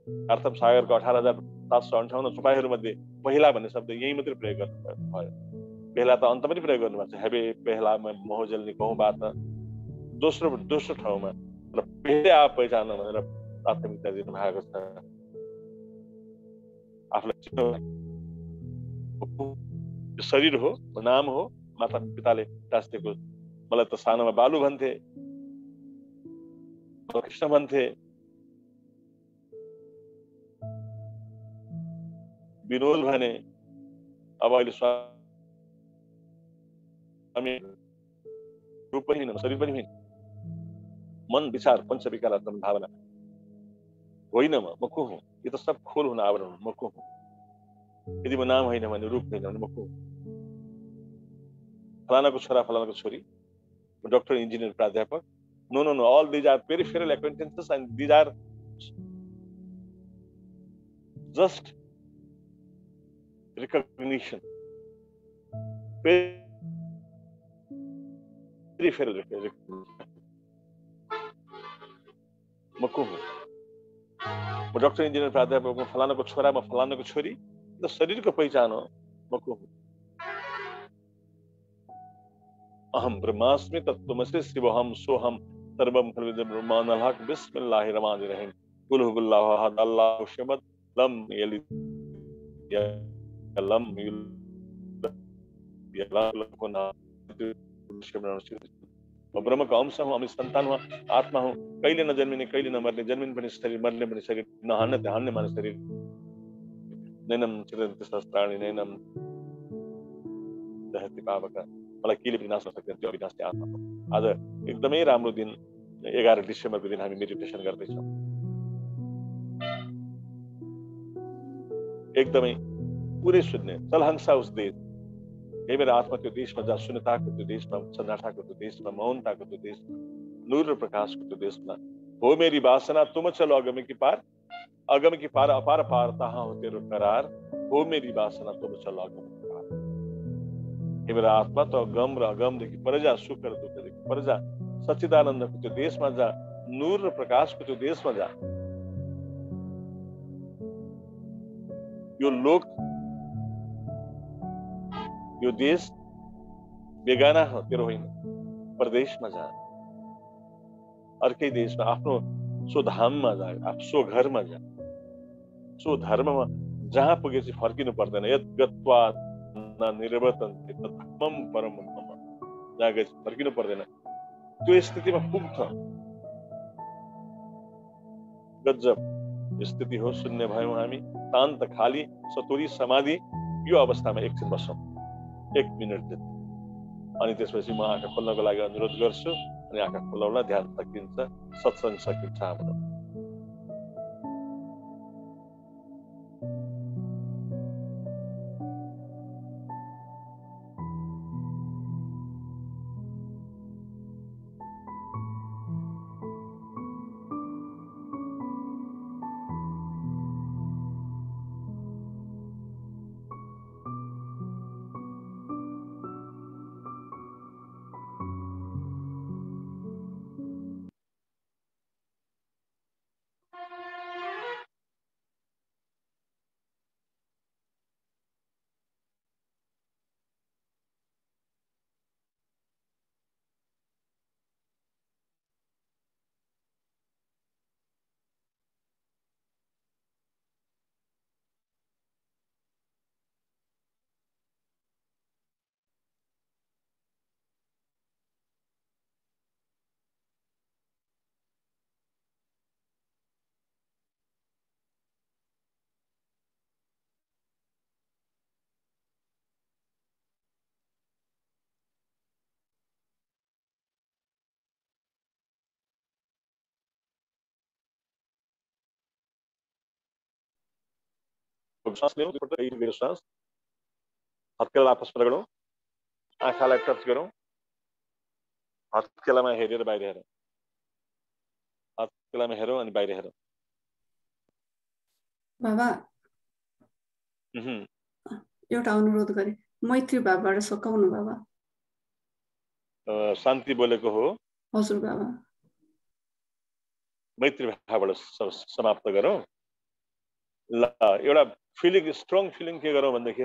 E: अर्थम सागरको 18,758 चोपाईहरू मध्ये पहिला भन्ने शब्द यही मात्रै प्रयोग गर्नु भयो। पहला त अन्त पनि प्रयोग गर्नुभएको छ, हेबे पहलामा मोह जल्ने कहूँ बात दोस्रो ठाउँमा र पहिले आप पहिचान भनेर प्राथमिकता दिनु भएको छ। आफूलाई शरीर हो, नाम हो, माता पिताले टाँसेको। मलाई त सानोमा बालु भन्थे, कृष्ण भन्थे, विनोद भने, अब अहिले स्वामी रूप पनि होइन, शरीर पनि होइन, मन विचार पंच विकारात्मक भावना होइन। म को हुँ? यो त सब खोल हुन आवरण। म को हुँ? यदि म नाम होइन भने, रूप होइन भने म को हुँ? फलानाको छोरा, फलानाको छोरी, डॉक्टर, इंजीनियर, प्राध्यापक, no, all these are peripheral acquaintances and these are just recognition. Peripheral recognition. म को हुँ? म डॉक्टर, इंजीनियर, प्राध्यापक, म फलानाको छोरा, म फलानाको छोरी, त शरीरको पहिचान हो। म को हुँ? अहम ब्रह्मास्मि तत्त्वमसि शिवोहम सोहम सर्वम खलविदं ब्रह्माण्डं बिस्मिल्लाहिर रहमानिर रहीम कुल हुवल्लाहु अहद अल्लाहु समद लम यलिद लम म ब्रह्म का अंश हूँ, अमित संतान हूँ, आत्मा हूँ, कहिले न जन्मिने, कहिले न मर्ने, जन्मिने पनि शरीर, मर्ने पनि शरीर, नहान्ने माने शरीर, नैनम चिरन्ति सहस्राणि नैनम दहति पावक। मलाई केले विनाश नसक्दैन त्यो अविनाशी आत्मा हो। आज एकदमै राम्रो दिन, 11 डिसेम्बरको दिन हामी मेडिटेसन गर्दैछौँ। एकदमै पुरै शून्य, चलहंसा उस देश, हे मेरा आत्मा त्यो देशमा जा, शून्यताको त्यो देशमा, सन्नाटाको त्यो देशमा, मौनताको त्यो देशमा, नूर र प्रकाशको त्यो देशमा, हो मेरी वासना तुम चलो अगम की पार अपार पार तहाँ हो तेरो करार, हो मेरी वासना तुम चलो अगम की पार। हे मेरा आत्मा तो गम र अगमदेखि पर जा, सुख र दुःखदेखि पर जा, सच्चिदानन्दको त्यो देशमा जा, नूर र प्रकाशको त्यो देशमा जा। यो लोक, यो देश बेगाना हो तेरो होइन, परदेशमा जा, अर्कै देशमा, आफ्नो स्वधाममा जा, सो घरमा जा, सो धर्ममा जहाँ पुगेपछि फर्किनु पर्दैन। यद गत्वा न निर्वर्तन्ते तद्धर्मं परमं मम, जहाँ गएपछि फर्किनु पर्दैन, त्यो स्थितिमा पुग्छ। गजब स्थिति हो, शून्य भयौँ हामी, शान्त, खाली, सतुरी, समाधि। यो अवस्थामा एकछिन बसौँ, 1 मिनट जति, अनि त्यसपछि म आँखा खोल्नको लागि अनुरोध गर्छु। अनि आँखा खोलाउला, ध्यान सकिन्छ, सत्संग सकिन्छ हाम्रो। श्वास लियौँ, गहिरो श्वास, हत्केला आपस पकड़ौँ, आँखालाई टच गरौँ, हत्केलामा हेरेर बाहिर हेरौँ, हत्केलामा हेरौँ अनि बाहिर हेरौँ।
G: बाबा एउटा अनुरोध गरे, मैत्री भावबाट सकाउनु बाबा।
E: शान्ति बोलेको हो?
G: हजुर बाबा।
E: मैत्री भावबाट समाप्त गरौँ। ल, एउटा फिलिङ, स्ट्रङ फिलिङ के गरौँ भनेदेखि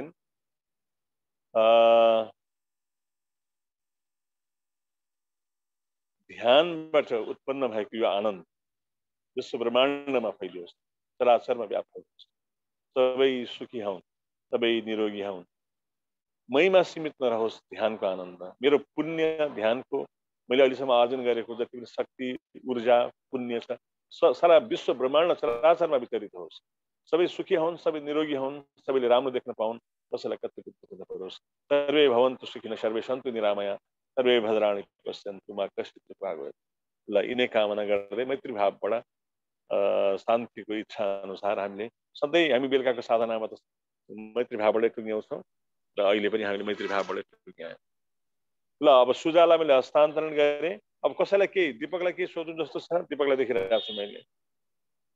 E: ध्यानबाट उत्पन्न भएको यो आनन्द विश्व ब्रह्माण्डमा फैलियोस्, चराचरमा व्याप्त होस्, सबै सुखी हुन्, सबै निरोगी हुन्, मैमा सीमित नरहोस् ध्यानको आनन्द। मेरो पुण्य ध्यानको मैले अहिलेसम्म आर्जन गरेको जति पनि शक्ति, ऊर्जा, पुण्य छ सारा विश्व ब्रह्माण्ड चराचरमा वितरित होस्, सबै सुखी हुन्, सबै निरोगी हुन्, सबैले राम्रो देख्न पाउन्, कसैलाई कति दुःख नपरोस्। सर्वे भवन्तु सुखिनः, सर्वे सन्तु निरामया, सर्वे भद्राणि पश्यन्तु मा कश्चित् दुःखभाग् भवेत्। ल यिनै कामना गर्दै मैत्री भावबाट शान्तिको इच्छा अनुसार हामी बेलुकाको साधनामा त मैत्री भावबाटै टुङ्ग्याउँछौँ र अहिले पनि हामीले मैत्री भावबाटै टुङ्ग्यायौँ। ल अब सुजालाई मैले हस्तान्तरण गरेँ। अब कसैलाई केही दिपकलाई केही सोध्नु जस्तो छ? दिपकलाई देखिरहेको छु मैले,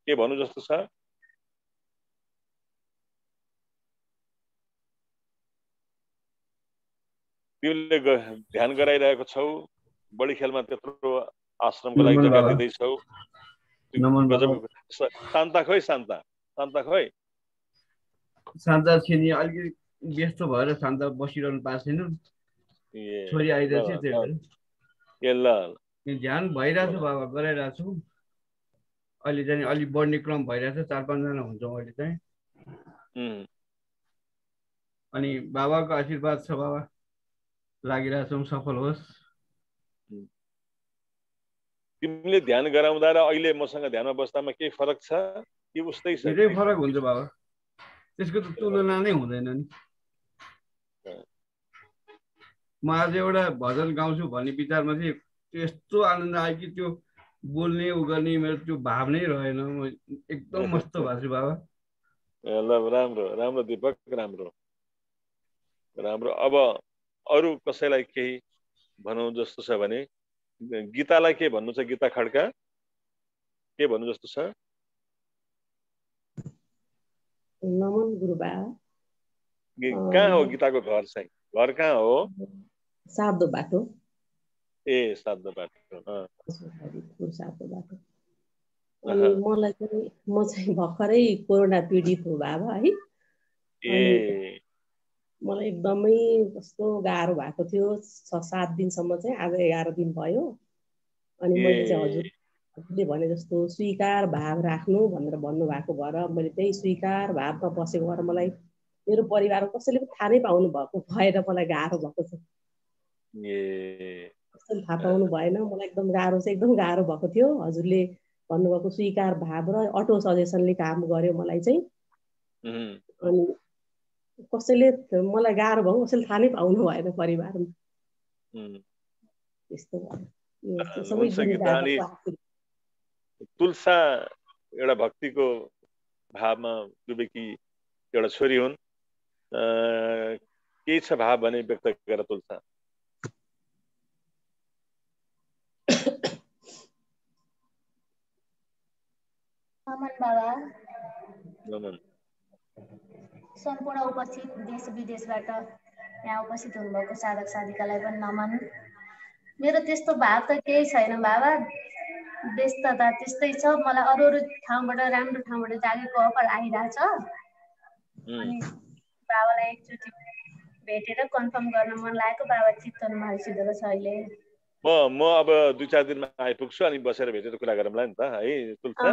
E: के भन्नु जस्तो छ? तिमीले ध्यान गराइरहेको छौ, बढी खेलमा त्यत्रो आश्रमको लागि जग्गा दिँदैछौ। शान्ता खोइ, शान्ता खोइ।
N: शान्ता छिनी अलिकति व्यस्त भएर शान्ता बसिरहनु पाएको छैन, छोरी आइरहेको छ, त्यही भएर ध्यान भइरहेको छ बाबा, गराइरहेको छु। अहिले चाहिँ अलिक बढ्ने क्रम भइरहेको छ, 4-5 जना हुन्छौँ अहिले चाहिँ। अनि बाबाको आशीर्वाद छ, बाबा लागिरहेको छौँ, सफल होस्।
E: तिमीले ध्यान गराउँदा र अहिले मसँग ध्यानमा बस्दामा केही फरक छ कि उस्तै छ?
N: धेरै फरक हुन्छ बाबा, त्यसको त तुलना नै हुँदैन नि। म आज एउटा भजन गाउँछु भन्ने विचारमा चाहिँ यस्तो आनन्द आयो कि त्यो बोल्ने उ गर्ने मेरो त्यो भाव नै रहेन। म एकदम मस्त भएको छु बाबा।
E: ल राम्रो राम्रो दिपक, राम्रो राम्रो। अब अरू कसैलाई केही भनौँ जस्तो छ भने गीतालाई के भन्नु छ? गीता खड्का के भन्नु जस्तो छ?
O: नमन गुरुबा।
E: कहाँ हो गीताको घर चाहिँ? घर कहाँ हो?
O: सातो बाटो।
E: ए सातो बाटो।
O: सातो बाटो। अनि मलाई चाहिँ म चाहिँ भर्खरै कोरोना पीडित हो बाबा है।
E: ए
O: मलाई एकदमै कस्तो गाह्रो भएको थियो। 6-7 दिनसम्म चाहिँ, आज 11 दिन भयो। अनि मैले चाहिँ हजुरले भने जस्तो स्वीकार भाव राख्नु भनेर भन्नुभएको भएर मैले त्यही स्वीकार भावमा बसेको भएर मलाई मेरो परिवारमा कसैले पनि थाहा नै पाउनु भएको भएर मलाई गाह्रो भएको छ। कसैले थाहा पाउनु भएन, मलाई एकदम गाह्रो चाहिँ एकदम गाह्रो भएको थियो। हजुरले भन्नुभएको स्वीकार भाव र अटो सजेसनले काम गर्यो मलाई चाहिँ। अनि कसैले मलाई गाह्रो भयो, कसैले थाहा नै पाउनु भएन परिवारमा। त्यस्तो भयो।
E: तुलसा एउटा भक्तिको भावमा डुबेकी एउटा छोरी हुन्। के छ भाव भने व्यक्त गर तुलसा।
P: नमन बाबा।
E: नमन।
P: सम्पूर्ण उपस्थित देश विदेशबाट यहाँ उपस्थित हुनुभएको साधक साधिकालाई पनि नमन। मेरो त्यस्तो भाव त केही छैन बाबा, व्यस्तता त्यस्तै छ। मलाई अरू अरू ठाउँबाट, राम्रो ठाउँबाट जागेको अफर आइरहेछ। अनि बाबालाई एकचोटि भेटेर कन्फर्म गर्न मन लागेको। बाबा चितवनमा आइसकेको छ अहिले।
E: म अब 2-4 दिनमा आइपुग्छु, अनि बसेर भेटेर कुरा गरौँला नि त है तुलसा।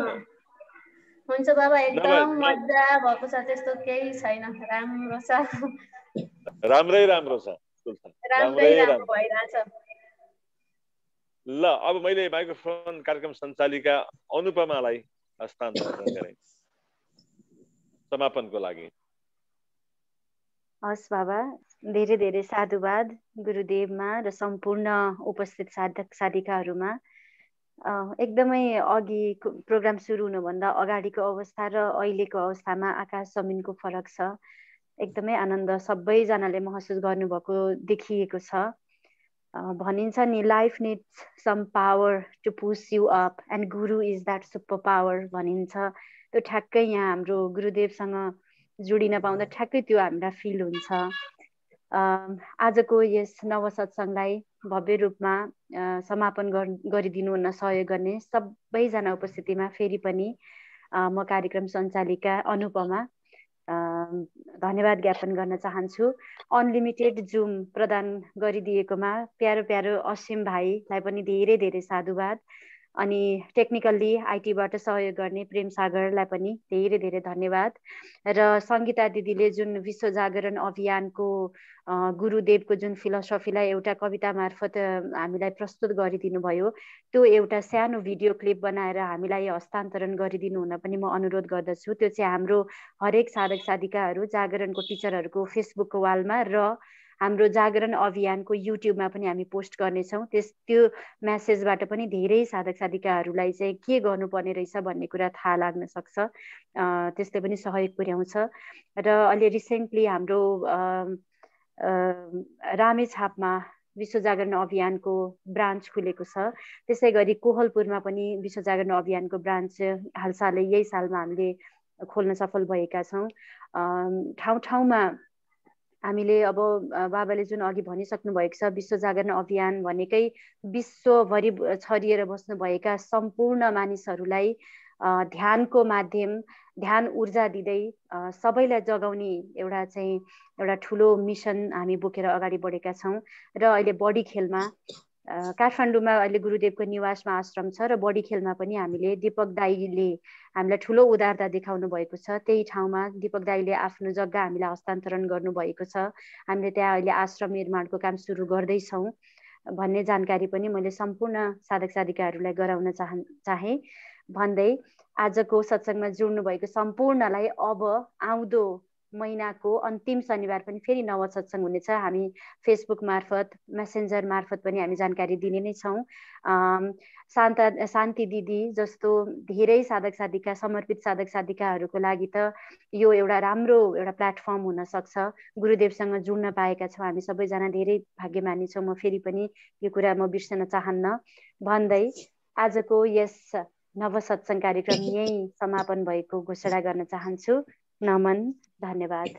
P: हुन्छ बाबा, एकदम मजा भएको छ। त्यस्तो केही छैन, राम्रो छ।
E: राम्रै राम्रो छ तुलसा,
P: राम्रै राम्रो भइरहेछ।
E: ल अब मैले माइक्रोफोन कार्यक्रम सञ्चालिका अनुपमालाई हस्तान्तरण गरेँ समापनको लागि।
B: हस् बाबा, धेरै धेरै साधुवाद गुरुदेवमा र सम्पूर्ण उपस्थित साधक साधिकाहरूमा। एकदमै अघि प्रोग्राम सुरु हुनुभन्दा अगाडिको अवस्था र अहिलेको अवस्थामा आकाश जमिनको फरक छ। एकदमै आनन्द सबैजनाले महसुस गर्नुभएको देखिएको छ। भनिन्छ नि, life needs some power to push you up and guru is that super power भनिन्छ। त्यो ठ्याक्कै यहाँ हाम्रो गुरुदेवसँग जोडिन पाउँदा ठ्याक्कै त्यो हामीलाई फिल हुन्छ। आजको यस नवसत्सङ्गलाई भव्य रूपमा समापन गरिदिनु हुन सहयोग गर्ने सबैजना उपस्थितिमा फेरि पनि म कार्यक्रम सञ्चालिका अनुपमा धन्यवाद ज्ञापन गर्न चाहन्छु। अनलिमिटेड जुम प्रदान गरिदिएकोमा प्यारो प्यारो असीम भाइलाई पनि धेरै धेरै साधुवाद। अनि टेक्निकल्ली आइटीबाट सहयोग गर्ने प्रेम सागरलाई पनि धेरै धेरै धन्यवाद। र सङ्गीता दिदीले जुन विश्व जागरण अभियानको गुरुदेवको जुन फिलोसफीलाई एउटा कविता मार्फत हामीलाई प्रस्तुत गरिदिनु भयो, त्यो एउटा सानो भिडियो क्लिप बनाएर हामीलाई हस्तान्तरण गरिदिनु हुन पनि म अनुरोध गर्दछु। त्यो चाहिँ हाम्रो हरेक साधक साधिकाहरू जागरणको टिचरहरूको फेसबुकको वालमा र हाम्रो जागरण अभियानको युट्युबमा पनि हामी पोस्ट गर्नेछौँ। त्यो म्यासेजबाट पनि धेरै साधक साधिकाहरूलाई चाहिँ के गर्नुपर्ने रहेछ भन्ने कुरा थाहा लाग्न सक्छ, त्यसले पनि सहयोग पुर्याउँछ। र अहिले रिसेन्टली हाम्रो रामेछापमा विश्व जागरण अभियानको ब्रान्च खुलेको छ। त्यसै गरी कोहलपुरमा पनि विश्व जागरण अभियानको ब्रान्च हालसालै यही सालमा हामीले खोल्न सफल भएका छौँ। ठाउँ ठाउँमा हामीले अब बाबाले जुन अघि भनिसक्नु भएको छ, विश्व जागरण अभियान भनेकै विश्वभरि छरिएर बस्नुभएका सम्पूर्ण मानिसहरूलाई ध्यानको माध्यम, ध्यान ऊर्जा दिँदै सबैलाई जगाउने एउटा ठुलो मिसन हामी बोकेर अगाडि बढेका छौँ। र अहिले बडी खेलमा काठमाडौँमा अहिले गुरुदेवको निवासमा आश्रम छ र बडी खेलमा पनि हामीले दीपक दाईले हामीलाई ठुलो उदारता देखाउनु भएको छ। त्यही ठाउँमा दीपक दाईले आफ्नो जग्गा हामीलाई हस्तान्तरण गर्नुभएको छ। हामीले त्यहाँ अहिले आश्रम निर्माणको काम सुरु गर्दैछौँ भन्ने जानकारी पनि मैले सम्पूर्ण साधक साधिकाहरूलाई गराउन चाहे भन्दै आजको सत्सङ्गमा जोड्नु भएको सम्पूर्णलाई अब आउँदो महिनाको अन्तिम शनिबार पनि फेरि नव सत्सङ्ग हुनेछ। हामी फेसबुक मार्फत, मेसेन्जर मार्फत पनि हामी जानकारी दिने नै छौँ। शान्ति दिदी जस्तो धेरै साधक साधिका, समर्पित साधक साधिकाहरूको लागि त यो एउटा राम्रो एउटा प्लेटफर्म हुनसक्छ। गुरुदेवसँग जुड्न पाएका छौँ हामी सबैजना, धेरै भाग्यमानी छौँ। म फेरि पनि यो कुरा म बिर्सन चाहन्न भन्दै आजको यस नव सत्सङ्ग कार्यक्रम यही समापन भएको घोषणा गर्न चाहन्छु। नमन, धन्यवाद।